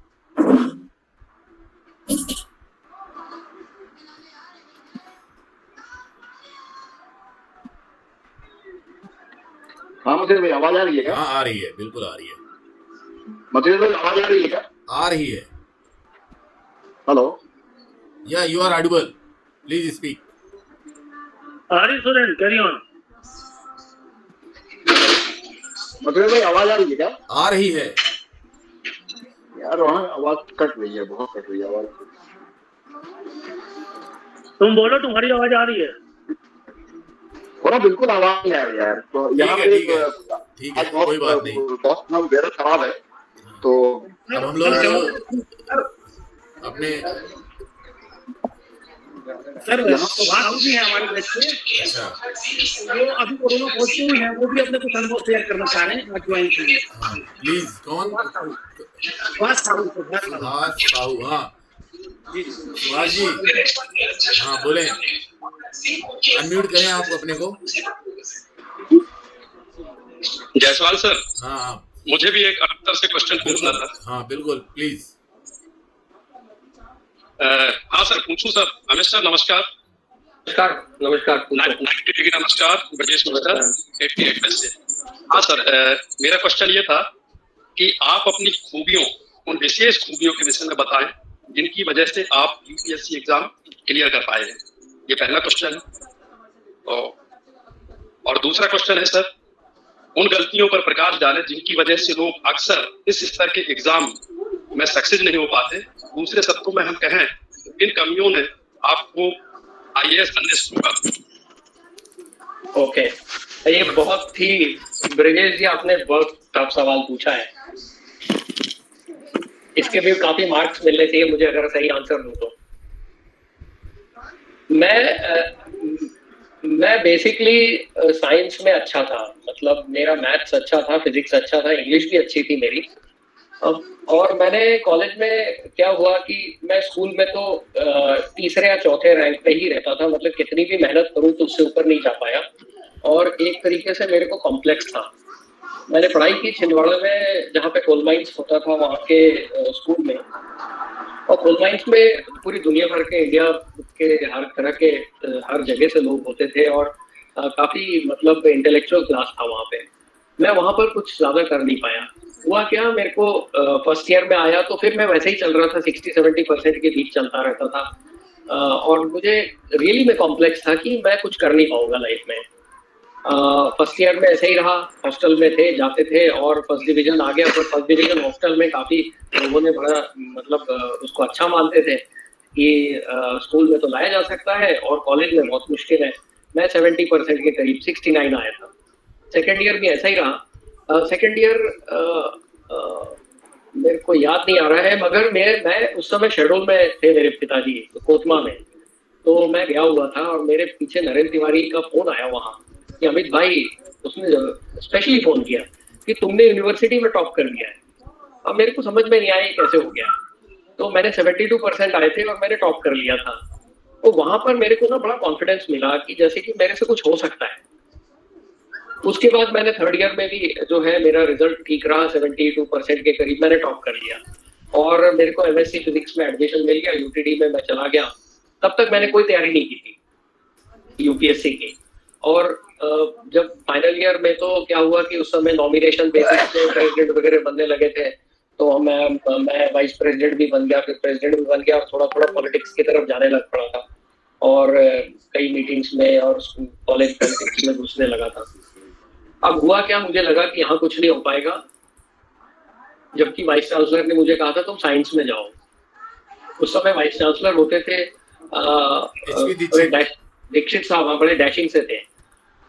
हाँ मुझे भाई आवाज आ रही है क्या? हाँ आ रही है, बिल्कुल आ रही है। मुझे भाई आवाज आ रही है क्या? आ रही है। Hello. Yeah you are audible, please speak. आ रही सुरेंद्र, कैरी ऑन। मुझे भाई आवाज आ रही है क्या? आ रही है यार वहाँ आवाज कट रही है, बहुत कट रही है आवाज। तुम बोलो तुम्हारी आवाज आ रही है। थोड़ा बिल्कुल आवाज नहीं आ रही यार। तो यहाँ पे ठीक है कोई बात नहीं। बहुत वेदर खराब है तो अब हम लोग अपने सर बात होती है हमारे बैच से। अच्छा वो अभी कोरोना पॉजिटिव हुई है, वो भी अपने कुछ अनुभव शेयर करना चाह रहे हैं ज्वाइन के लिए। प्लीज कौन? सुभाष साहू। हाँ सुभाष जी, हाँ बोले। अनम्यूट करें आप अपने को। जायसवाल सर, हाँ मुझे भी एक अख्तर से क्वेश्चन पूछना था। हाँ बिल्कुल प्लीज। हाँ सर पूछूं सर? अमित सर नमस्कार। नमस्कार नमस्कार। 90 डिग्री नमस्कार, ब्रजेश मिस्टर 88 में से। हाँ सर, मेरा क्वेश्चन ये था कि आप अपनी खूबियों, उन विशेष खूबियों के विषय में बताएं जिनकी वजह से आप यूपीएससी एग्जाम क्लियर कर पाए हैं। ये पहला क्वेश्चन है। और दूसरा क्वेश्चन है सर, उन गलतियों पर प्रकाश डालें जिनकी वजह से लोग अक्सर इस स्तर के एग्जाम में सक्सेस नहीं हो पाते। दूसरे शब्दों में हम कहें, इन कमियों ने आपको आईएएस बनने से रोका। ओके, ये बहुत ही ब्रिजेश जी आपने बहुत टफ सवाल पूछा है। इसके भी काफी मार्क्स मिलने चाहिए मुझे अगर सही आंसर दूं तो। मैं मैं बेसिकली साइंस में अच्छा था, मतलब मेरा मैथ्स अच्छा था, फिजिक्स अच्छा था, इंग्लिश भी अच्छी थी मेरी। अब और मैंने कॉलेज में क्या हुआ कि मैं स्कूल में तो तीसरे या चौथे रैंक पे ही रहता था, मतलब कितनी भी मेहनत करूं तो उससे ऊपर नहीं जा पाया। और एक तरीके से मेरे को कॉम्प्लेक्स था। मैंने पढ़ाई की छिंदवाड़ा में, जहाँ पे कोल माइंस होता था वहाँ के स्कूल में। और कोल माइंस में पूरी दुनिया भर के, इंडिया के हर तरह के हर जगह से लोग होते थे, और काफी मतलब इंटेलेक्चुअल क्लास था वहाँ पे। मैं वहाँ पर कुछ ज्यादा कर नहीं पाया। हुआ क्या, मेरे को फर्स्ट ईयर में आया तो फिर मैं वैसे ही चल रहा था, 60-70% के बीच चलता रहता था। और मुझे रियली में कॉम्प्लेक्स था कि मैं कुछ कर नहीं पाऊंगा लाइफ में। फर्स्ट ईयर में ऐसे ही रहा, हॉस्टल में थे, जाते थे और फर्स्ट डिवीजन आ गया। पर फर्स्ट डिवीजन हॉस्टल में काफी लोगों ने बड़ा मतलब उसको अच्छा मानते थे कि स्कूल में तो लाया जा सकता है और कॉलेज में बहुत मुश्किल है। मैं 70% के करीब 69 आया था। सेकेंड ईयर भी ऐसा ही रहा। सेकेंड ईयर मेरे को याद नहीं आ रहा है, मगर मैं उस समय शेड्यूल में थे मेरे पिताजी, कोतमा में। तो मैं गया हुआ था और मेरे पीछे नरेंद्र तिवारी का फोन आया वहां कि अमित भाई, उसने स्पेशली फोन किया कि तुमने यूनिवर्सिटी में टॉप कर लिया है। अब मेरे को समझ में नहीं आया ये कैसे हो गया। तो मैंने 72% आए थे और मैंने टॉप कर लिया था। तो वहां पर मेरे को ना बड़ा कॉन्फिडेंस मिला कि जैसे कि मेरे से कुछ हो सकता है। उसके बाद मैंने थर्ड ईयर में भी जो है मेरा रिजल्ट ठीक रहा, 72% के करीब मैंने टॉप कर लिया। और मेरे को एमएससी फिजिक्स में एडमिशन मिल गया, यूटीडी में मैं चला गया। तब तक मैंने कोई तैयारी नहीं की थी यूपीएससी की। और जब फाइनल ईयर में तो क्या हुआ कि उस समय नॉमिनेशन बेसिस पे प्रेसिडेंट वगैरह बनने लगे थे। तो मैं वाइस प्रेसिडेंट भी बन गया, फिर प्रेसिडेंट भी बन गया, और थोड़ा थोड़ा पॉलिटिक्स की तरफ जाने लग पड़ा था। और कई मीटिंग्स में और कॉलेज पॉलिटिक्स में घुसने लगा था। अब हुआ क्या, मुझे लगा कि यहाँ कुछ नहीं हो पाएगा, जबकि वाइस चांसलर ने मुझे कहा था तुम साइंस में जाओ। उस समय वाइस चांसलर होते थे दीक्षित साहब, बड़े डैशिंग से थे।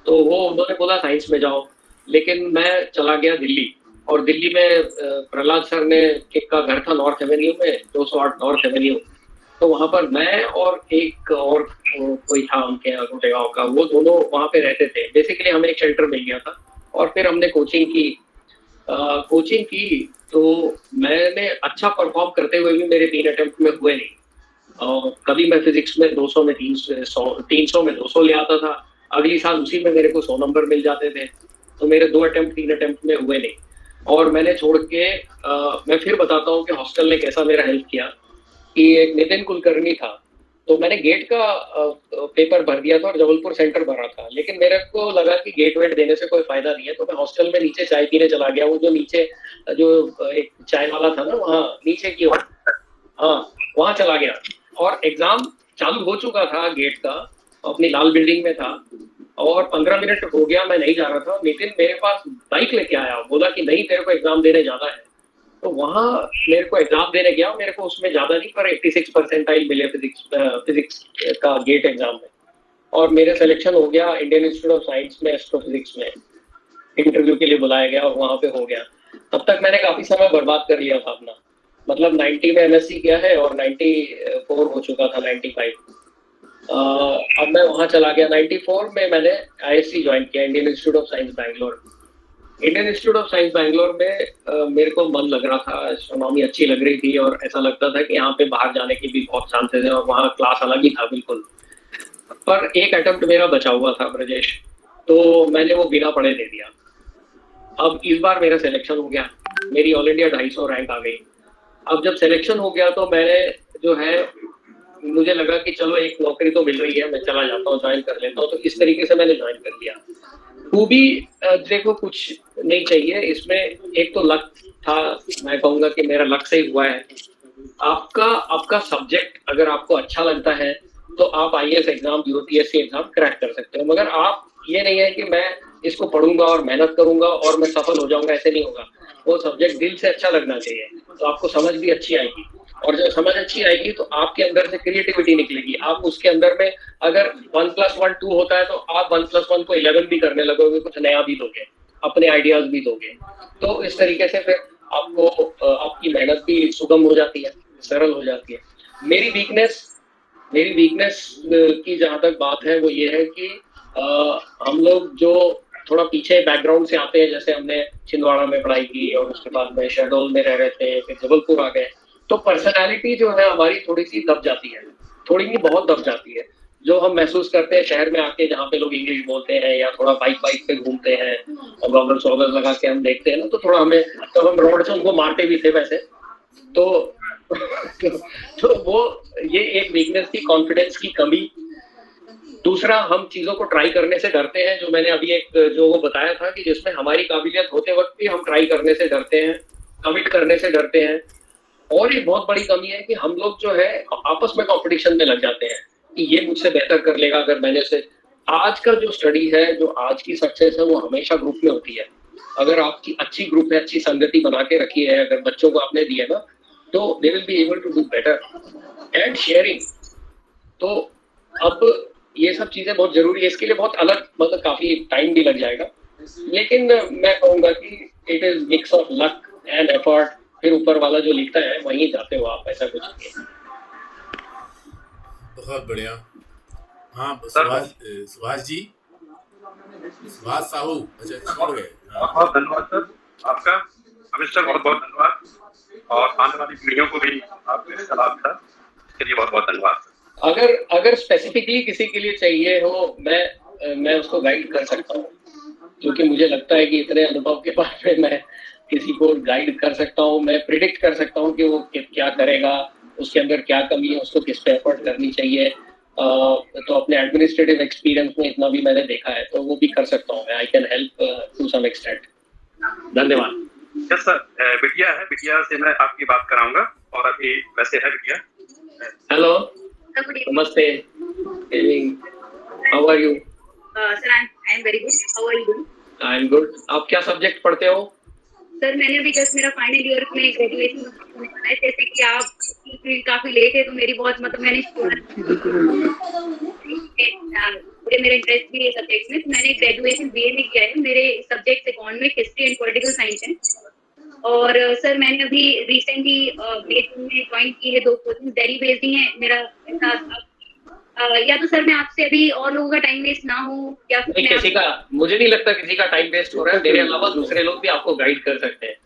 तो वो उन्होंने बोला साइंस में जाओ, लेकिन मैं चला गया दिल्ली। और दिल्ली में प्रहलाद सर ने का घर था नॉर्थ एवेन्यू में, 208 नॉर्थ एवेन्यू। तो वहां पर मैं और एक और कोई था उनके यहाँ गोटेगांव का, वो दोनों वहां पे रहते थे। बेसिकली हमें एक शेल्टर मिल गया था और फिर हमने कोचिंग की। तो मैंने अच्छा परफॉर्म करते हुए भी मेरे 3 अटेम्प्ट में हुए नहीं। और कभी मैं फिजिक्स में 200 में 300 में 200 ले आता था, अगली साल उसी में मेरे को 100 नंबर मिल जाते थे। तो मेरे 3 अटेम्प्ट में हुए नहीं। और मैंने छोड़ के मैं फिर बताता हूँ कि हॉस्टल ने कैसा मेरा हेल्प किया। कि एक नितिन कुलकर्णी था, तो मैंने गेट का पेपर भर दिया था और जबलपुर सेंटर भरा था। लेकिन मेरे को लगा कि गेट वेट देने से कोई फायदा नहीं है, तो मैं हॉस्टल में नीचे चाय पीने चला गया। वो जो नीचे जो एक चाय वाला था ना, वहाँ नीचे की ओर, हाँ वहां चला गया। और एग्जाम चालू हो चुका था गेट का, अपनी लाल बिल्डिंग में था। और 15 मिनट हो गया, मैं नहीं जा रहा था। नितिन मेरे पास बाइक लेके आया, बोला कि नहीं तेरे को एग्जाम देने जाना है। तो वहां मेरे को एग्जाम देने गया, मेरे को उसमें ज्यादा नहीं पर 86 परसेंटाइल मिले फिजिक्स का गेट एग्जाम में। और मेरा सिलेक्शन हो गया इंडियन इंस्टीट्यूट ऑफ साइंस में, एस्ट्रोफिजिक्स में इंटरव्यू के लिए बुलाया गया और वहां पे हो गया। तब तक मैंने काफी समय बर्बाद कर लिया था अपना, मतलब 90 में एमएससी किया है और 94 हो चुका था, 95। अब मैं वहां चला गया। 94 में मैंने आईएससी ज्वाइन किया, Indian institute of science Bangalore. Indian institute of science Bangalore में मेरे को मन लग रहा था, एस्ट्रोनॉमी अच्छी लग रही थी और ऐसा लगता था कि यहाँ पे बाहर जाने की भी बहुत चांसेस है, और वहाँ क्लास अलग ही था बिल्कुल। पर एक अटेम्प्ट मेरा बचा हुआ था ब्रजेश, तो मैंने वो बिना पढ़े दे दिया। अब इस बार मेरा सिलेक्शन हो गया, मेरी ऑल इंडिया 250 रैंक आ गई। अब जब सिलेक्शन हो गया तो मैंने जो है, मुझे लगा कि चलो एक नौकरी तो मिल रही है, मैं चला जाता हूँ, ज्वाइन कर लेता हूँ। तो इस तरीके से मैंने ज्वाइन कर लिया। खूबी देखो कुछ नहीं चाहिए इसमें, एक तो लक था। मैं कहूंगा कि मेरा लक से ही हुआ है। आपका सब्जेक्ट अगर आपको अच्छा लगता है तो आप IAS exam, UPSC exam crack कर सकते हो। मगर आप ये नहीं है कि मैं इसको पढ़ूंगा और मेहनत करूंगा और मैं सफल हो जाऊंगा, ऐसे नहीं होगा। वो सब्जेक्ट दिल से अच्छा लगना चाहिए, तो आपको समझ भी अच्छी आएगी। और जब समझ अच्छी आएगी तो आपके अंदर से क्रिएटिविटी निकलेगी। आप उसके अंदर में अगर 1+1 2 होता है तो आप 1+1 को 11 भी करने लगोगे, कुछ नया भी दोगे, अपने आइडियाज भी दोगे। तो इस तरीके से फिर आपको आपकी मेहनत भी सुगम हो जाती है, सरल हो जाती है। मेरी वीकनेस की जहां तक बात है वो ये है कि हम लोग जो थोड़ा पीछे बैकग्राउंड से आते हैं, जैसे हमने छिंदवाड़ा में पढ़ाई की और उसके बाद में शहडोल में रह रहे थे, फिर जबलपुर आ गए, तो पर्सनालिटी जो है हमारी थोड़ी सी दब जाती है, थोड़ी नहीं बहुत दब जाती है। जो हम महसूस करते हैं शहर में आके, जहाँ पे लोग इंग्लिश बोलते हैं या थोड़ा बाइक पे घूमते हैं और गॉगल्स वॉगल्स लगा के हम देखते हैं ना, तो थोड़ा हमें, तो हम रोड से उनको मारते भी थे वैसे तो तो वो ये एक वीकनेस थी, कॉन्फिडेंस की कमी। दूसरा, हम चीजों को ट्राई करने से डरते हैं, जो मैंने अभी एक जो वो बताया था कि जिसमें हमारी काबिलियत होते वक्त भी हम ट्राई करने से डरते हैं, कमिट करने से डरते हैं। और एक बहुत बड़ी कमी है कि हम लोग जो है आपस में कंपटीशन में लग जाते हैं कि ये मुझसे बेहतर कर लेगा अगर मैंने से। आज का जो स्टडी है, जो आज की सक्सेस है, वो हमेशा ग्रुप में होती है। अगर आपकी अच्छी ग्रुप है, अच्छी संगति बना के रखी है, अगर बच्चों को आपने दिया ना, तो they will be able to do better and sharing. तो अब ये सब चीजें बहुत जरूरी है, इसके लिए बहुत अलग मतलब काफी टाइम भी लग जाएगा, लेकिन मैं कहूंगा कि it is mix of luck and effort, फिर ऊपर वाला जो लिखता है वहीं जाते हो आप, ऐसा कुछ नहीं है। बहुत बढ़िया। हाँ सुभाष जी, सुभाष साहू, अच्छा छोड़ गए। बहुत बहुत धन्यवाद सर आपका, अमित सर बहुत बहुत धन्यवाद, और आने वाली पीढ़ियों को भी आपके सलाह था, इसके लिए बहुत बहुत धन्यवाद। अगर स्पेसिफिकली किसी के लिए चाहिए हो, मैं उसको गाइड कर सकता हूँ, क्योंकि मुझे लगता है कि इतने अनुभव के बाद में मैं किसी को गाइड कर सकता हूँ, मैं प्रिडिक्ट कर सकता हूँ कि वो क्या करेगा, उसके अंदर क्या कमी है, उसको किस पे एफर्ट करनी चाहिए। तो अपने एडमिनिस्ट्रेटिव एक्सपीरियंस में इतना भी मैंने देखा है, तो वो भी कर सकता हूँ मैं, I can help to some extent. धन्यवाद। यस सर, बिटिया है, बिटिया से मैं आपकी बात कराऊंगा, और अभी वैसे है बिटिया। हेलो, नमस्ते, how are you? Sir I am very good, how are you doing? I am good. आप क्या सब्जेक्ट पढ़ते हो? सर मैंने अभी जस्ट मेरा फाइनल ईयर में ग्रेजुएशन है, जैसे कि आप फील्ड काफी लेट है, तो मेरी बहुत मतलब मैंने मेरा इंटरेस्ट भी है सब्जेक्ट में, तो मैंने ग्रेजुएशन बीए में किया है। मेरे subject economic, history and political science है। और सर मैंने अभी रिसेंटली में ज्वाइन की है 2 कोचिंग, दिल्ली बेस्ड ही है मेरा। या तो सर मैं आपसे अभी और लोगों का टाइम वेस्ट ना हो, या फिर किसी का, मुझे नहीं लगता किसी का टाइम वेस्ट हो रहा है, मेरे अलावा दूसरे लोग भी आपको गाइड कर सकते हैं।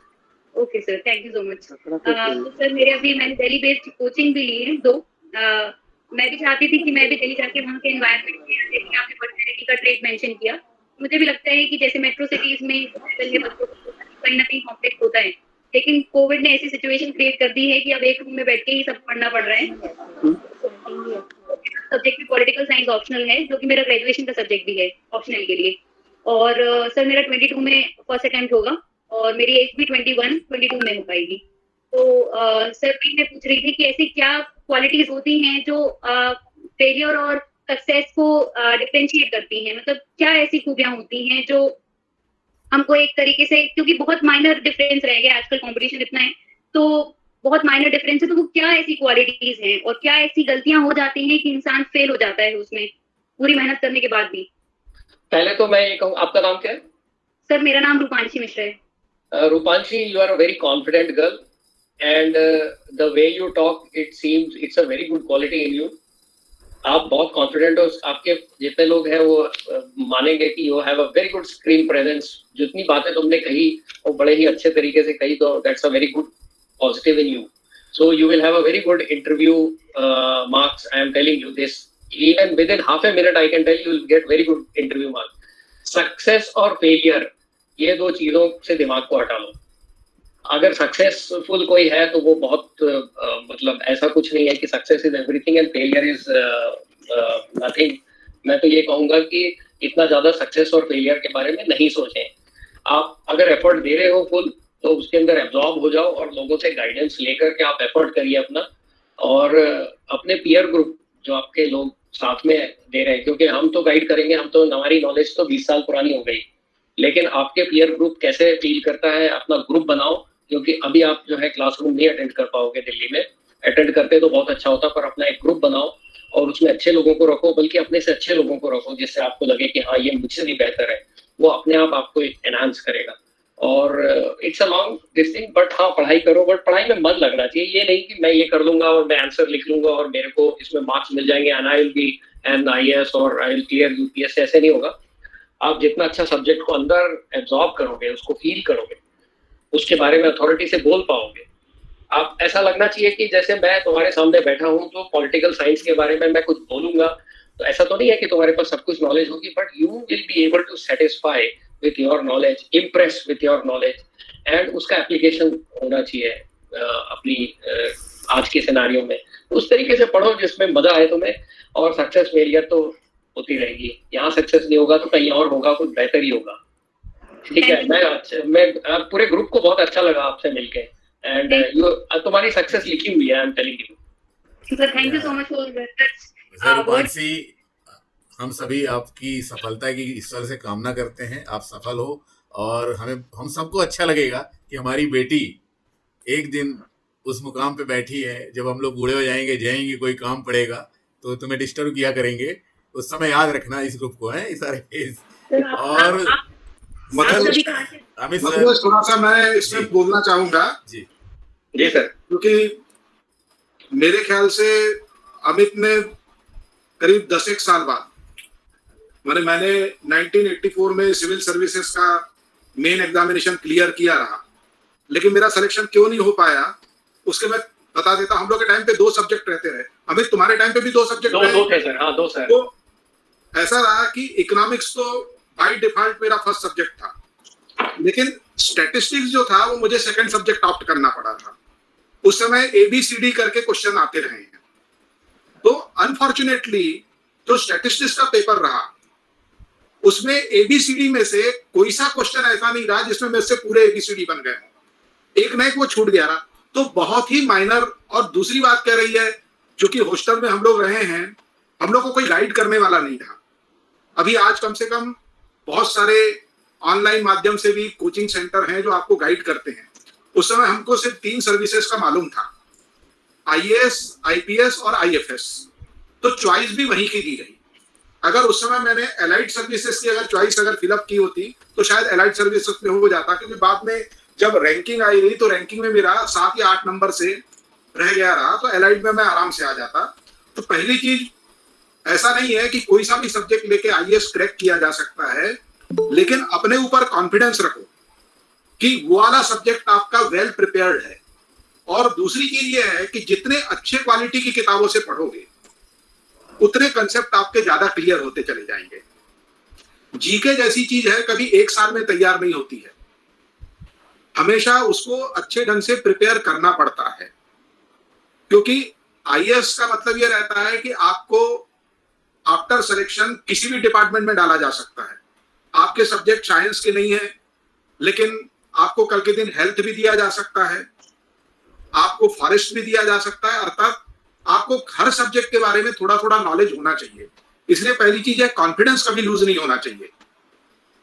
Okay sir, thank you so much. तो सर मेरे अभी मैंने दिल्ली बेस्ड कोचिंग भी ली है 2। मैं भी चाहती थी कि मैं भी दिल्ली जाके वहाँ के एनवायरनमेंट में, जैसे आपने पर्सनैलिटी का ट्रेट मेंशन किया, मुझे भी लगता है कि जैसे मेट्रो सिटीज में बच्चों को कहीं ना कहीं कॉन्फ्लिक्ट होता है, लेकिन कोविड ने ऐसी सिचुएशन क्रिएट कर दी है कि अब एक रूम में बैठ के ही सब पढ़ना पड़ रहा है। सब्जेक्ट में पॉलिटिकल साइंस ऑप्शनल है, जो कि मेरा ग्रेजुएशन का सब्जेक्ट भी है ऑप्शनल के लिए। और सर मेरा 22 में फर्स्ट अटेम्प्ट होगा, और मेरी एज भी 22 में हो पाएगी। तो सर मैं पूछ रही थी कि ऐसी क्या क्वालिटीज होती हैं जो फेलियर और सक्सेस को डिफरेंशिएट करती हैं, मतलब क्या ऐसी खूबियां होती हैं जो हमको एक तरीके से, क्योंकि बहुत माइनर डिफरेंस रह गया आजकल, कंपटीशन इतना है, तो बहुत माइनर डिफरेंस है, तो वो क्या ऐसी क्वालिटीज हैं और क्या ऐसी गलतियां हो जाती हैं कि इंसान फेल हो जाता है उसमें पूरी मेहनत करने के बाद भी? पहले तो मैं ये कहूँ, आपका नाम क्या है? सर मेरा नाम रूपांशी मिश्रा है। Rupanshi, you are a very confident girl, and the way you talk, it seems it's a very good quality in you. आप बहुत कॉन्फिडेंट हो, आपके जितने लोग हैं वो मानेंगे कि you have a very good screen presence. जितनी बातें तुमने कही वो बड़े ही अच्छे तरीके से कही, तो that's a very good positive in you. So you will have a very good interview marks. I am telling you this. Even within half a minute, I can tell you will get very good interview marks. Success और failure, ये 2 चीजों से दिमाग को हटा लो। अगर successful कोई है तो वो बहुत मतलब ऐसा कुछ नहीं है कि success is everything and failure is nothing. मैं तो ये कहूंगा कि इतना ज्यादा सक्सेस और फेलियर के बारे में नहीं सोचें। आप अगर एफर्ट दे रहे हो फुल, तो उसके अंदर एब्जॉर्ब हो जाओ और लोगों से गाइडेंस लेकर के आप एफर्ट करिए अपना, और अपने पीयर ग्रुप जो आपके लोग साथ में दे रहे हैं, क्योंकि हम तो गाइड करेंगे, हम तो, हमारी नॉलेज तो 20 साल पुरानी हो गई, लेकिन आपके पीयर ग्रुप कैसे फील करता है, अपना ग्रुप बनाओ। क्योंकि अभी आप जो है क्लासरूम नहीं अटेंड कर पाओगे दिल्ली में, अटेंड करते तो बहुत अच्छा होता, पर अपना एक ग्रुप बनाओ और उसमें अच्छे लोगों को रखो, बल्कि अपने से अच्छे लोगों को रखो, जिससे आपको लगे कि हाँ ये मुझसे भी बेहतर है। वो अपने आप आपको एनहांस करेगा। और it's a long this thing, but हाँ पढ़ाई करो, बट पढ़ाई में मन लगना चाहिए। ये नहीं कि मैं ये कर लूंगा और मैं आंसर लिख लूंगा और मेरे को इसमें मार्क्स मिल जाएंगे and I will be and IAS और आई विल क्लियर UPS, ऐसे नहीं होगा। आप जितना अच्छा सब्जेक्ट को अंदर एब्जॉर्ब करोगे, उसको फील करोगे, उसके बारे में अथॉरिटी से बोल पाओगे। आप ऐसा लगना चाहिए कि जैसे मैं तुम्हारे सामने बैठा हूँ तो पॉलिटिकल साइंस के बारे में मैं कुछ बोलूंगा, तो ऐसा तो नहीं है कि तुम्हारे पास सब कुछ नॉलेज होगी, but you will be able to satisfy with your knowledge, impress with your knowledge, and उसका एप्लीकेशन होना चाहिए अपनी आज के सिनारियों में। उस तरीके से पढ़ो जिसमें मजा आए तुम्हें, और सक्सेस फेलियर तो होती रहेगी। यहाँ सक्सेस नहीं होगा तो कहीं और होगा, कुछ बेहतर ही होगा। ठीक है, मैं पूरे ग्रुप को बहुत अच्छा लगा आपसे मिलके, एंड तुम्हारी सक्सेस लिखी हुई है, I am telling you. Sir thank you so much for that. हम सभी आपकी सफलता की ईश्वर से कामना करते हैं, आप सफल हो, और हम सबको अच्छा लगेगा कि हमारी बेटी एक दिन उस मुकाम पे बैठी है। जब हम लोग बूढ़े हो जाएंगे, कोई काम पड़ेगा तो तुम्हें डिस्टर्ब किया करेंगे, उस समय याद रखना इस ग्रुप को है, इस सारे केस। और अमित सर, थोड़ा सा मैं इसमें बोलना चाहूंगा जी सर, क्योंकि मेरे ख्याल से अमित ने करीब 10 साल बाद, मैंने 1984 में सिविल सर्विसेज का मेन एग्जामिनेशन क्लियर किया रहा, लेकिन मेरा सिलेक्शन क्यों नहीं हो पाया उसके मैं बता देता। हम लोग के टाइम पे 2 सब्जेक्ट रहते रहे। अमित, तुम्हारे टाइम पे भी 2 सब्जेक्ट दो थे सर। हाँ, 2 सर। तो ऐसा रहा कि इकोनॉमिक्स तो बाय डिफॉल्ट मेरा फर्स्ट सब्जेक्ट था, लेकिन स्टैटिस्टिक्स जो था वो मुझे सेकंड सब्जेक्ट ऑप्ट करना पड़ा था। उस समय ABCD करके क्वेश्चन आते रहे हैं, तो अनफॉर्चुनेटली जो स्टैटिस्टिक्स का पेपर रहा उसमें ABCD में से कोई सा क्वेश्चन ऐसा नहीं रहा जिसमें मेरे से पूरे ABCD बन गए हों। एक ना एक वो छूट गया रहा, तो बहुत ही माइनर। और दूसरी बात कह रही है, क्योंकि हॉस्टल में हम लोग रहे हैं, हम लोग को कोई गाइड करने वाला नहीं था। अभी आज कम से कम बहुत सारे ऑनलाइन माध्यम से भी कोचिंग सेंटर हैं जो आपको गाइड करते हैं। उस समय हमको सिर्फ 3 सर्विसेज का मालूम था, IAS, IPS और IFS, तो चॉइस भी वहीं की दी गई। अगर उस समय मैंने एलाइड सर्विसेज की अगर चॉइस फिलअप की होती तो शायद एलाइड सर्विसेज में हो जाता, क्योंकि बाद में जब रैंकिंग आई रही तो रैंकिंग में मेरा 7 या 8 नंबर से रह गया रहा, तो एलाइड में मैं आराम से आ जाता। तो पहली चीज, ऐसा नहीं है कि कोई सा भी सब्जेक्ट लेके IAS क्रैक किया जा सकता है, लेकिन अपने ऊपर कॉन्फिडेंस रखो कि वो वाला सब्जेक्ट आपका वेल प्रिपेयर्ड है। और दूसरी चीज ये है कि जितने अच्छे क्वालिटी की किताबों से पढ़ोगे उतने कंसेप्ट आपके ज्यादा क्लियर होते चले जाएंगे। जीके जैसी चीज है, कभी एक साल में तैयार नहीं होती है, हमेशा उसको अच्छे ढंग से प्रिपेयर करना पड़ता है। क्योंकि IAS का मतलब ये रहता है कि आपको आफ्टर सिलेक्शन किसी भी डिपार्टमेंट में डाला जा सकता है। आपके सब्जेक्ट साइंस के नहीं है, लेकिन आपको कल के दिन हेल्थ भी दिया जा सकता है, आपको फॉरेस्ट भी दिया जा सकता है। अर्थात आपको हर सब्जेक्ट के बारे में थोड़ा थोड़ा नॉलेज होना चाहिए। इसलिए पहली चीज है, कॉन्फिडेंस कभी लूज नहीं होना चाहिए।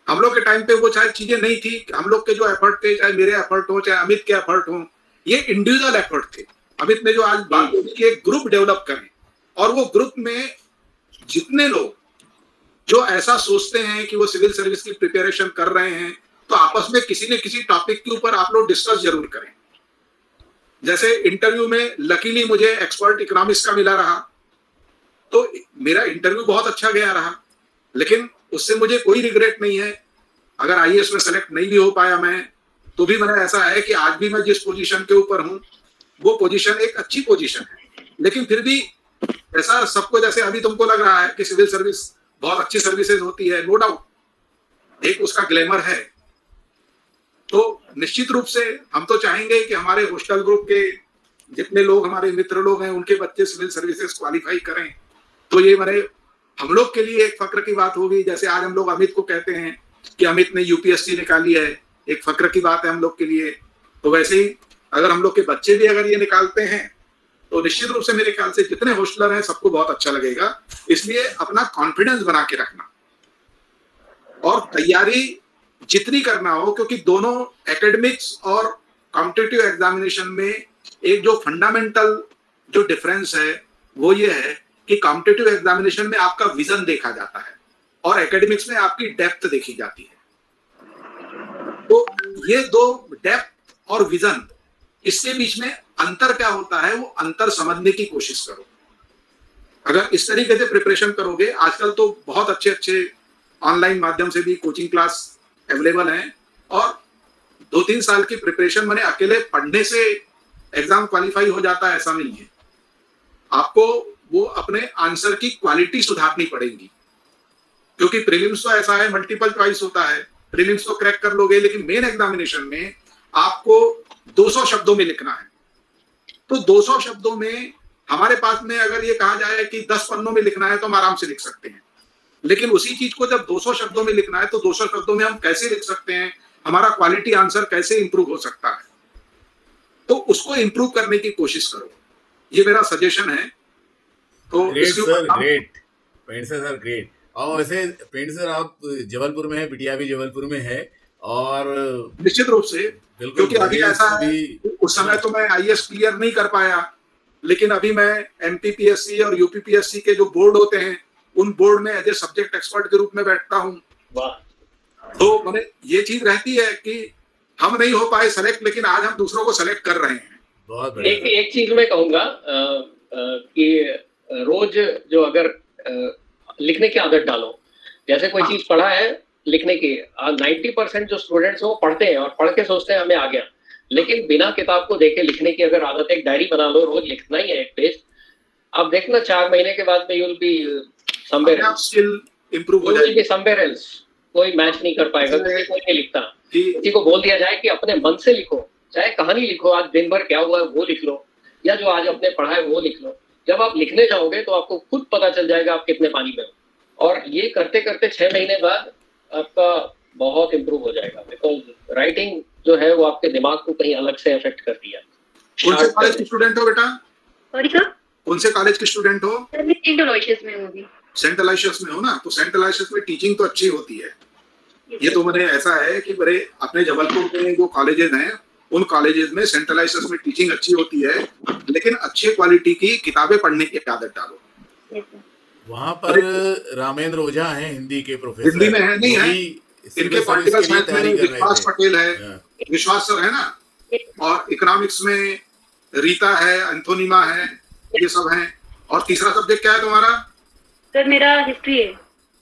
हम लोग के टाइम पे वो चाहे चीजें नहीं थी। हम लोग के जो एफर्ट थे, चाहे मेरे एफर्ट हो, चाहे अमित के एफर्ट हो, ये इंडिविजुअल एफर्ट थे। अमित ने जो आज बात की कि एक ग्रुप डेवलप करें, और वो ग्रुप में जितने लोग जो ऐसा सोचते हैं कि वो सिविल सर्विस की प्रिपरेशन कर रहे हैं, तो आपस में किसी न किसी टॉपिक के ऊपर आप लोग डिस्कस जरूर करें। जैसे इंटरव्यू में लकीली मुझे एक्सपर्ट इकोनॉमिक्स का मिला रहा, तो मेरा इंटरव्यू बहुत अच्छा गया रहा, लेकिन उससे मुझे कोई रिग्रेट नहीं है। अगर IAS में सेलेक्ट नहीं भी हो पाया मैं, तो भी मैंने ऐसा है कि आज भी मैं जिस पोजीशन के ऊपर हूँ वो पोजीशन एक अच्छी पोजीशन है। लेकिन फिर भी ऐसा सबको, जैसे अभी तुमको लग रहा है कि सिविल सर्विस बहुत अच्छी सर्विसेज होती है, नो डाउट एक उसका ग्लैमर है। तो निश्चित रूप से हम तो चाहेंगे कि हमारे हॉस्टल ग्रुप के जितने लोग हमारे मित्र लोग हैं उनके बच्चे सिविल सर्विसेज क्वालिफाई करें, तो ये मेरे हम लोग के लिए एक फक्र की बात होगी। जैसे आज हम लोग अमित को कहते हैं कि अमित ने UPSC निकाली है, एक फक्र की बात है हम लोग के लिए। तो वैसे ही अगर हम लोग के बच्चे भी अगर ये निकालते हैं तो निश्चित रूप से मेरे ख्याल से जितने हॉस्टलर हैं सबको बहुत अच्छा लगेगा। इसलिए अपना कॉन्फिडेंस बना के रखना और तैयारी जितनी करना हो, क्योंकि दोनों एकेडमिक्स और कॉम्पिटिटिव एग्जामिनेशन में एक जो फंडामेंटल जो डिफरेंस है वो ये है कि कॉम्पिटिटिव एग्जामिनेशन में आपका विजन देखा जाता है और एकेडमिक्स में आपकी डेप्थ देखी जाती है। तो ये दो, डेप्थ और विजन, इसके बीच में अंतर क्या होता है वो अंतर समझने की कोशिश करो। अगर इस तरीके से प्रिपरेशन करोगे, आजकल तो बहुत अच्छे अच्छे ऑनलाइन माध्यम से भी कोचिंग क्लास अवेलेबल हैं, और 2-3 साल की प्रिपरेशन मैंने अकेले पढ़ने से एग्जाम क्वालिफाई हो जाता है ऐसा नहीं है। आपको वो अपने आंसर की क्वालिटी सुधारनी पड़ेगी, क्योंकि प्रीलिम्स तो ऐसा है, मल्टीपल चॉइस होता है, प्रीलिम्स तो क्रैक कर लोगे, लेकिन मेन एग्जामिनेशन में आपको 200 शब्दों में लिखना है। तो 200 शब्दों में हमारे पास में अगर ये कहा जाए कि 10 पन्नों में लिखना है तो हम आराम से लिख सकते हैं, लेकिन उसी चीज को जब 200 शब्दों में लिखना है तो 200 शब्दों में हम कैसे लिख सकते हैं, हमारा क्वालिटी आंसर कैसे इंप्रूव हो सकता है, तो उसको इंप्रूव करने की कोशिश करो, ये मेरा सजेशन है। तो great sir, great Pant sir, great. और वैसे पेंट सर आप जबलपुर में है, बिटिया भी जबलपुर में है, और निश्चित रूप से, क्योंकि अभी ऐसा है, उस समय तो मैं आईएएस क्लियर नहीं कर पाया, लेकिन अभी मैं एमपीपीएससी और यूपीपीएससी के जो बोर्ड होते हैं उन बोर्ड में एज ए सब्जेक्ट एक्सपर्ट के रूप में बैठता हूँ। तो मैंने ये चीज रहती है कि हम नहीं हो पाए सेलेक्ट, लेकिन आज हम दूसरों को सेलेक्ट कर रहे हैं। बहुत एक चीज मैं कहूंगा कि रोज जो अगर लिखने की आदत डालो, जैसे कोई चीज पढ़ा है लिखने की, 90% जो स्टूडेंट्स वो पढ़ते हैं और पढ़ के सोचते हैं हमें आ गया, लेकिन बिना किताब को देखे लिखने की अगर आदत, एक डायरी बना लो, रोज लिखना ही है एक पेज, आप देखना 4 महीने के बाद में you will be somewhere else, skill improve हो जाएगी, समवेयर एल्स। कोई मैच नहीं कर पाएगा, कोई नहीं लिखता। किसी को बोल दिया जाए कि अपने मन से लिखो, चाहे कहानी लिखो, आज दिन भर क्या हुआ है वो लिख लो, या जो आज आपने पढ़ा है वो लिख लो। जब आप लिखने जाओगे तो आपको खुद पता चल जाएगा आप कितने पानी में हो, और ये करते करते 6 महीने बाद आपका बहुत इंप्रूव हो जाएगा, बिकॉज राइटिंग जो है वो आपके दिमाग को कहीं अलग से अफेक्ट करती है। कौन से कॉलेज के स्टूडेंट हो बेटा? सॉरी सर, कौन से कॉलेज के स्टूडेंट हो? सर मैं सेंट अलोयसियस में हूँ अभी। सेंट अलोयसियस में हो ना, तो सेंट अलोयसियस में टीचिंग तो अच्छी होती है। ये तो मैंने ऐसा है कि मेरे अपने जबलपुर में जो कॉलेजेस हैं उन कॉलेजेस में सेंट अलोयसियस में टीचिंग अच्छी होती है, लेकिन अच्छी क्वालिटी की किताबें पढ़ने की आदत डालो। वहाँ पर रामेंद्र ओझा हैं हिंदी के प्रोफेसर, हिंदी में है नहीं है, इनके पॉलिटिकल साइंस में विश्वास पटेल है, विश्वास सर है ना, और इकोनॉमिक्स में रीता है, एंथोनिमा है, ये सब हैं। और तीसरा सब्जेक्ट क्या है तुम्हारा? सर मेरा हिस्ट्री है।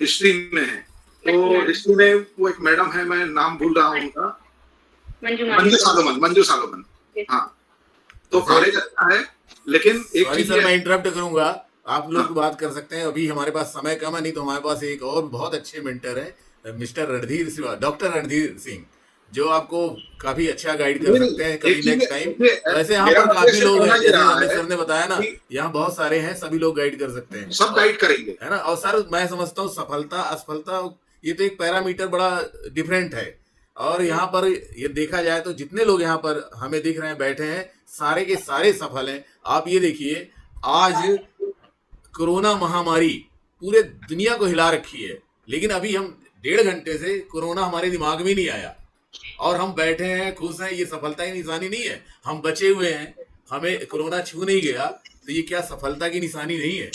हिस्ट्री में है, तो हिस्ट्री में वो एक मैडम है, मैं नाम भूल रहा हूँ उनका, मंजू सालोमन। हाँ, तो कॉलेज अच्छा है, लेकिन एक चीज सर मैं इंटरप्ट करूंगा, आप लोग बात कर सकते हैं, अभी हमारे पास समय कम है, नहीं तो हमारे पास एक और बहुत अच्छे मेंटर है मिस्टर रणधीर सिंह, डॉक्टर रणधीर सिंह, जो आपको काफी अच्छा गाइड कर सकते हैं कभी नेक्स्ट टाइम। वैसे यहाँ पर काफी लोग हैं, जैसे अमित सर ने बताया ना, यहाँ बहुत सारे हैं, सभी लोग गाइड कर सकते हैं, सब गाइड करेंगे, है ना। और सर मैं समझता हूँ सफलता असफलता ये तो एक पैरामीटर बड़ा डिफरेंट है, और यहाँ पर ये देखा जाए तो जितने लोग यहाँ पर हमें दिख रहे हैं बैठे हैं, सारे के सारे सफल हैं। आप ये देखिए, आज कोरोना महामारी पूरे दुनिया को हिला रखी है, लेकिन अभी हम 1.5 घंटे से कोरोना हमारे दिमाग में नहीं आया और हम बैठे हैं, खुश हैं। ये सफलता की निशानी नहीं है, हम बचे हुए हैं, हमें कोरोना छू नहीं गया, तो ये क्या सफलता की निशानी नहीं है?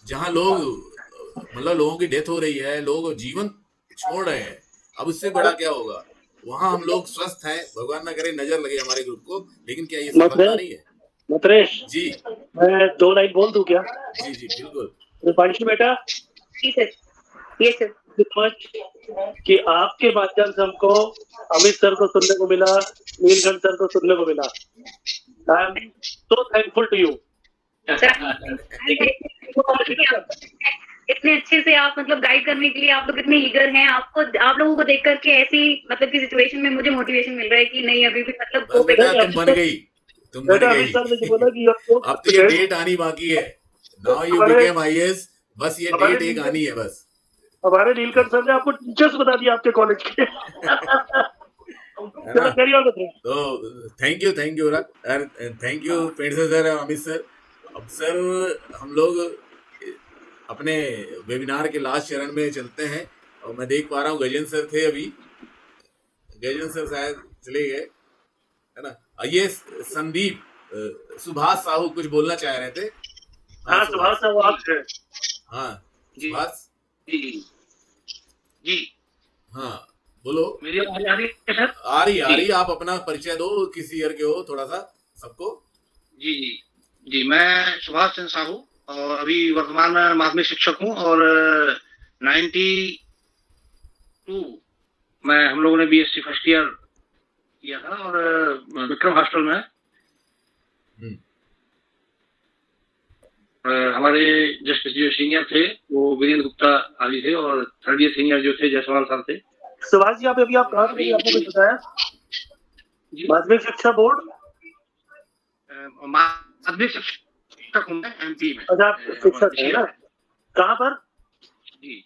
जहाँ लोग मतलब लोगों की डेथ हो रही है, लोग जीवन छोड़ रहे हैं, अब उससे बड़ा क्या होगा? वहाँ हम लोग स्वस्थ हैं, भगवान ना करे नजर लगे हमारे ग्रुप को, लेकिन क्या ये सफलता नहीं है? मतरेश जी, मैं 2 लाइन बोल दूं क्या? जी जी बिल्कुल। रूपांशु बेटा, जी सर, ये सर कि आपके माध्यम से हमको अमित सर को सुनने को मिला, नीलकंठ सर को सुनने को मिला। I am so thankful to you. इतने अच्छे से आप मतलब गाइड करने के लिए आप लोग इतने ईगर हैं, आप लोगों को देख करके ऐसी मतलब की सिचुएशन में मुझे मोटिवेशन मिल रहा है कि नहीं अभी भी मतलब तुम बन गई, तुम बन गई। अब तो ये डेट आनी बाकी है, नाउ यू बिकेम आईएएस, बस ये डेट एक आनी है बस। हमारे नीलकंठ सर ने आपको टीचर्स बता दिया आपके कॉलेज के। तो thank you thank you Pant sir, Amit sir. अब सर हम लोग अपने वेबिनार के लास्ट चरण में चलते हैं, और मैं देख पा रहा हूँ गजेंद्र सर थे अभी, गजेंद्र सर शायद चले गए, है ना। ये संदीप सुभाष साहू कुछ बोलना चाह रहे थे। हाँ सुभाष साहू आप थे। हाँ सुभाष जी हाँ बोलो। मेरी आवाज आ रही है सर? आ रही, आप अपना परिचय दो, किस ईयर के हो थोड़ा सा सबको। जी, मैं सुभाष चंद्र साहू और अभी वर्तमान में माध्यमिक शिक्षक हूँ। और 92 में हम लोगों ने बीएससी फर्स्ट ईयर किया था और विक्रम हॉस्टल में हमारे जस्ट जो सीनियर थे वो वीरेंद्र गुप्ता आदि थे और थर्ड ईयर सीनियर जो थे जायसवाल सर थे। सुभाष जी, आप कहाँ से आपने कुछ बताया? माध्यमिक शिक्षा बोर्ड, माध्यमिक शिक्षक हूँ मैं एमपी में। अच्छा, आप शिक्षक हैं ना? कहाँ पर? जी,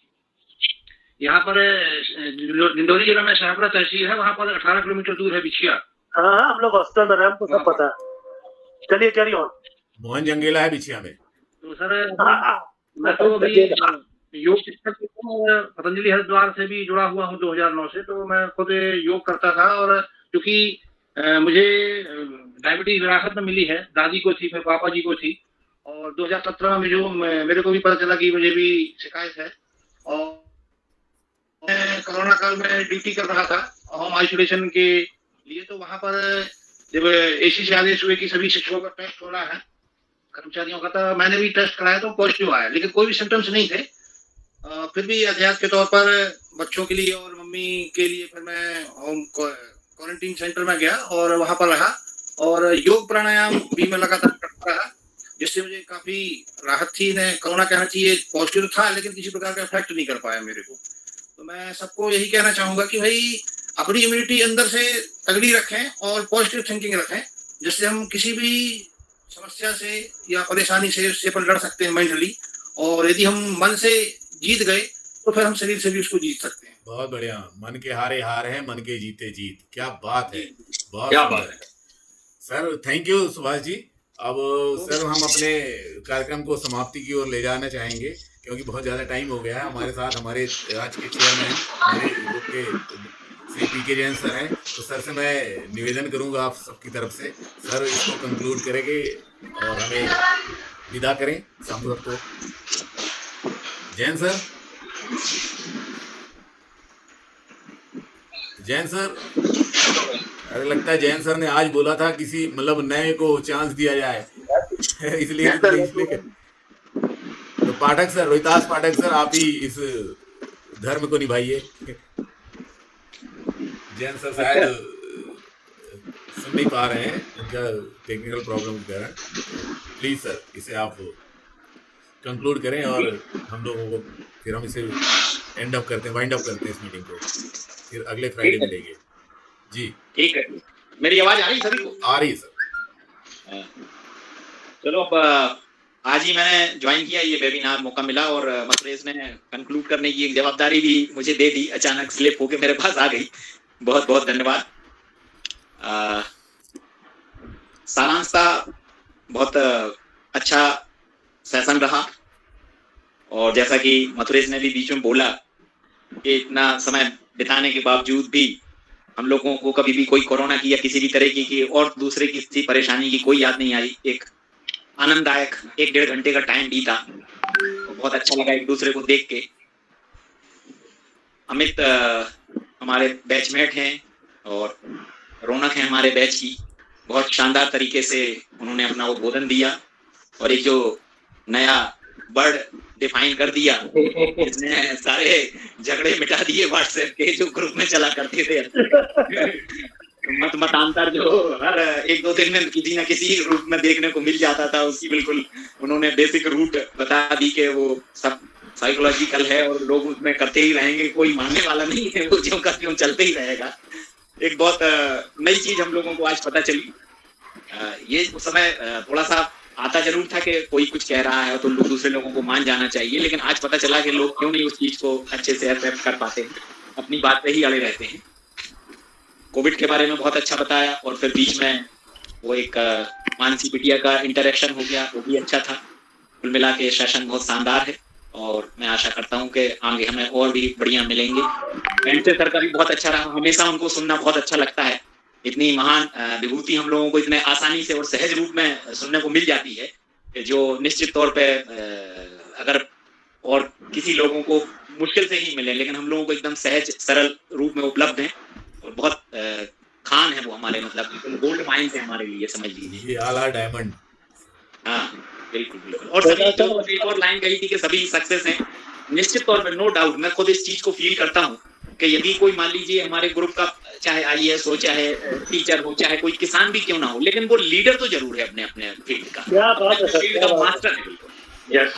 यहाँ पर डिंडोरी जिला में शाहपुरा तहसील है, वहाँ पर 18 किलोमीटर दूर है बिछिया। हाँ, हम लोग हॉस्टल में हमको सब पता है। चलिए कैरी ऑन। मोहन जंगेला है बिछिया में। तो सर मैं तो अभी योग शिक्षक हूँ और पतंजलि हरिद्वार से भी जुड़ा हुआ हूँ 2009 से। तो मैं खुद योग करता था और क्योंकि मुझे डायबिटीज विरासत में मिली है, दादी को थी, फिर पापा जी को थी। और 2017 में जो मेरे को भी पता चला कि मुझे भी शिकायत है और मैं कोरोना काल में ड्यूटी कर रहा था होम आइसोलेशन के लिए। तो वहां पर जब एसी से आदेश हुए कि सभी शिक्षकों का टेस्ट होना है, कर्मचारियों का, तो मैंने भी टेस्ट कराया तो पॉजिटिव आया, लेकिन कोई भी सिम्टम्स नहीं थे। फिर भी एहतियात के तौर पर बच्चों के लिए और मम्मी के लिए फिर मैं होम क्वारंटीन सेंटर में गया और वहां पर रहा और योग प्राणायाम भी मैं लगातार करता रहा, जिससे मुझे काफी राहत थी। मैं कोरोना कहना चाहिए पॉजिटिव था, लेकिन किसी प्रकार का इफेक्ट नहीं कर पाया मेरे को। तो मैं सबको यही कहना चाहूंगा कि भाई अपनी इम्यूनिटी अंदर से तगड़ी रखें और पॉजिटिव थिंकिंग रखें, जिससे हम किसी भी समस्या से या परेशानी से उससे पर लड़ सकते हैं मेंटली। और यदि हम मन से जीत गए तो फिर हम शरीर से भी उसको जीत सकते हैं। बहुत बढ़िया। मन के हारे हार है, मन के जीते जीत। क्या बात है, बहुत क्या बात है sir. Thank you Subhash ji. अब सर हम अपने कार्यक्रम को समाप्ति की ओर ले जाना चाहेंगे, क्योंकि बहुत ज़्यादा टाइम हो गया है। हमारे साथ हमारे आज के चेयरमैन हमारे ग्रुप के श्री पी.के. जैन सर हैं। तो सर से मैं निवेदन करूंगा आप सबकी तरफ से, सर इसको कंक्लूड करेंगे और हमें विदा करें संपर्क को। जैन सर, जैन सर, अरे लगता है जैन सर ने आज बोला था किसी मतलब नए को चांस दिया जाए इसलिए तो पाठक सर, रोहितास पाठक सर, आप ही इस धर्म को निभाइए। जैन सर शायद सुन नहीं पा रहे हैं, उनका टेक्निकल प्रॉब्लम के कारण। प्लीज सर इसे आप कंक्लूड करें और हम लोगों को फिर हम इसे वाइंड अप करते हैं इस मीटिंग को, फिर अगले फ्राइडे मिलेंगे। जी ठीक है, मेरी आवाज आ रही सभी को? आ रही है सर। चलो, अब आज ही मैंने ज्वाइन किया ये वेबिनार, मौका मिला और मथुरेश ने कंक्लूड करने की एक जवाबदारी भी मुझे दे दी, अचानक स्लिप होके मेरे पास आ गई। बहुत बहुत धन्यवाद। सारांशता बहुत अच्छा सेशन रहा और जैसा कि मथुरेश ने भी बीच में बोला कि इतना समय बिताने के बावजूद भी हम लोगों को कभी भी कोई कोरोना की या किसी भी तरह की और दूसरे किसी परेशानी की कोई याद नहीं आई। एक आनंददायक 1-1.5 घंटे का टाइम बीता, बहुत अच्छा लगा एक दूसरे को देख के। अमित हमारे बैचमेट हैं और रौनक है हमारे बैच की। बहुत शानदार तरीके से उन्होंने अपना उद्बोधन दिया और एक जो नया वर्ड डिफाइन कर दिया, इसने सारे झगड़े मिटा दिए व्हाट्सएप के जो ग्रुप में चला करते थे। मतांतर जो हर 1-2 दिन में किसी न किसी रूप में देखने को मिल जाता था, उसकी बिल्कुल उन्होंने बेसिक रूट बता दी कि वो सब साइकोलॉजिकल है और लोग उसमें करते ही रहेंगे, कोई मानने वाला नहीं है, वो ज्यों का त्यों चलते ही रहेगा। एक बहुत नई चीज हम लोगों को आज पता चली। ये उस समय थोड़ा सा आता जरूर था कि कोई कुछ कह रहा है तो लोग दूसरे लोगों को मान जाना चाहिए, लेकिन आज पता चला कि लोग क्यों नहीं उस चीज को अच्छे से एक्सेप्ट कर पाते हैं, अपनी बात पे ही अड़े रहते हैं। कोविड के बारे में बहुत अच्छा बताया और फिर बीच में वो एक मानसी बिटिया का इंटरेक्शन हो गया, वो भी अच्छा था। कुल मिला के सेशन बहुत शानदार है और मैं आशा करता हूँ कि आगे हमें और भी बढ़िया मिलेंगे। वेंकटेश सर का भी बहुत अच्छा रहा, हमेशा उनको सुनना बहुत अच्छा लगता है। इतनी महान विभूति हम लोगों को इतने आसानी से और सहज रूप में सुनने को मिल जाती है कि जो निश्चित तौर पे अगर और किसी लोगों को मुश्किल से ही मिले, लेकिन हम लोगों को एकदम सहज सरल रूप में उपलब्ध है और बहुत खान है वो हमारे, मतलब गोल्ड माइन है हमारे लिए, समझ लीजिए। ये आला डायमंड। हाँ, बिल्कुल बिल्कुल। और सभी जो एक और लाइन कही थी कि सभी सक्सेस हैं, निश्चित तौर पर नो डाउट मैं खुद इस चीज को फील करता हूँ कि यदि कोई मान लीजिए हमारे ग्रुप का चाहे आईएएस हो, चाहे टीचर हो, चाहे कोई किसान भी क्यों ना हो, लेकिन वो लीडर तो जरूर है अपने अपने फील्ड का, क्या बात है सर, फील्ड क्या का बात है। मास्टर है बिल्कुल। यस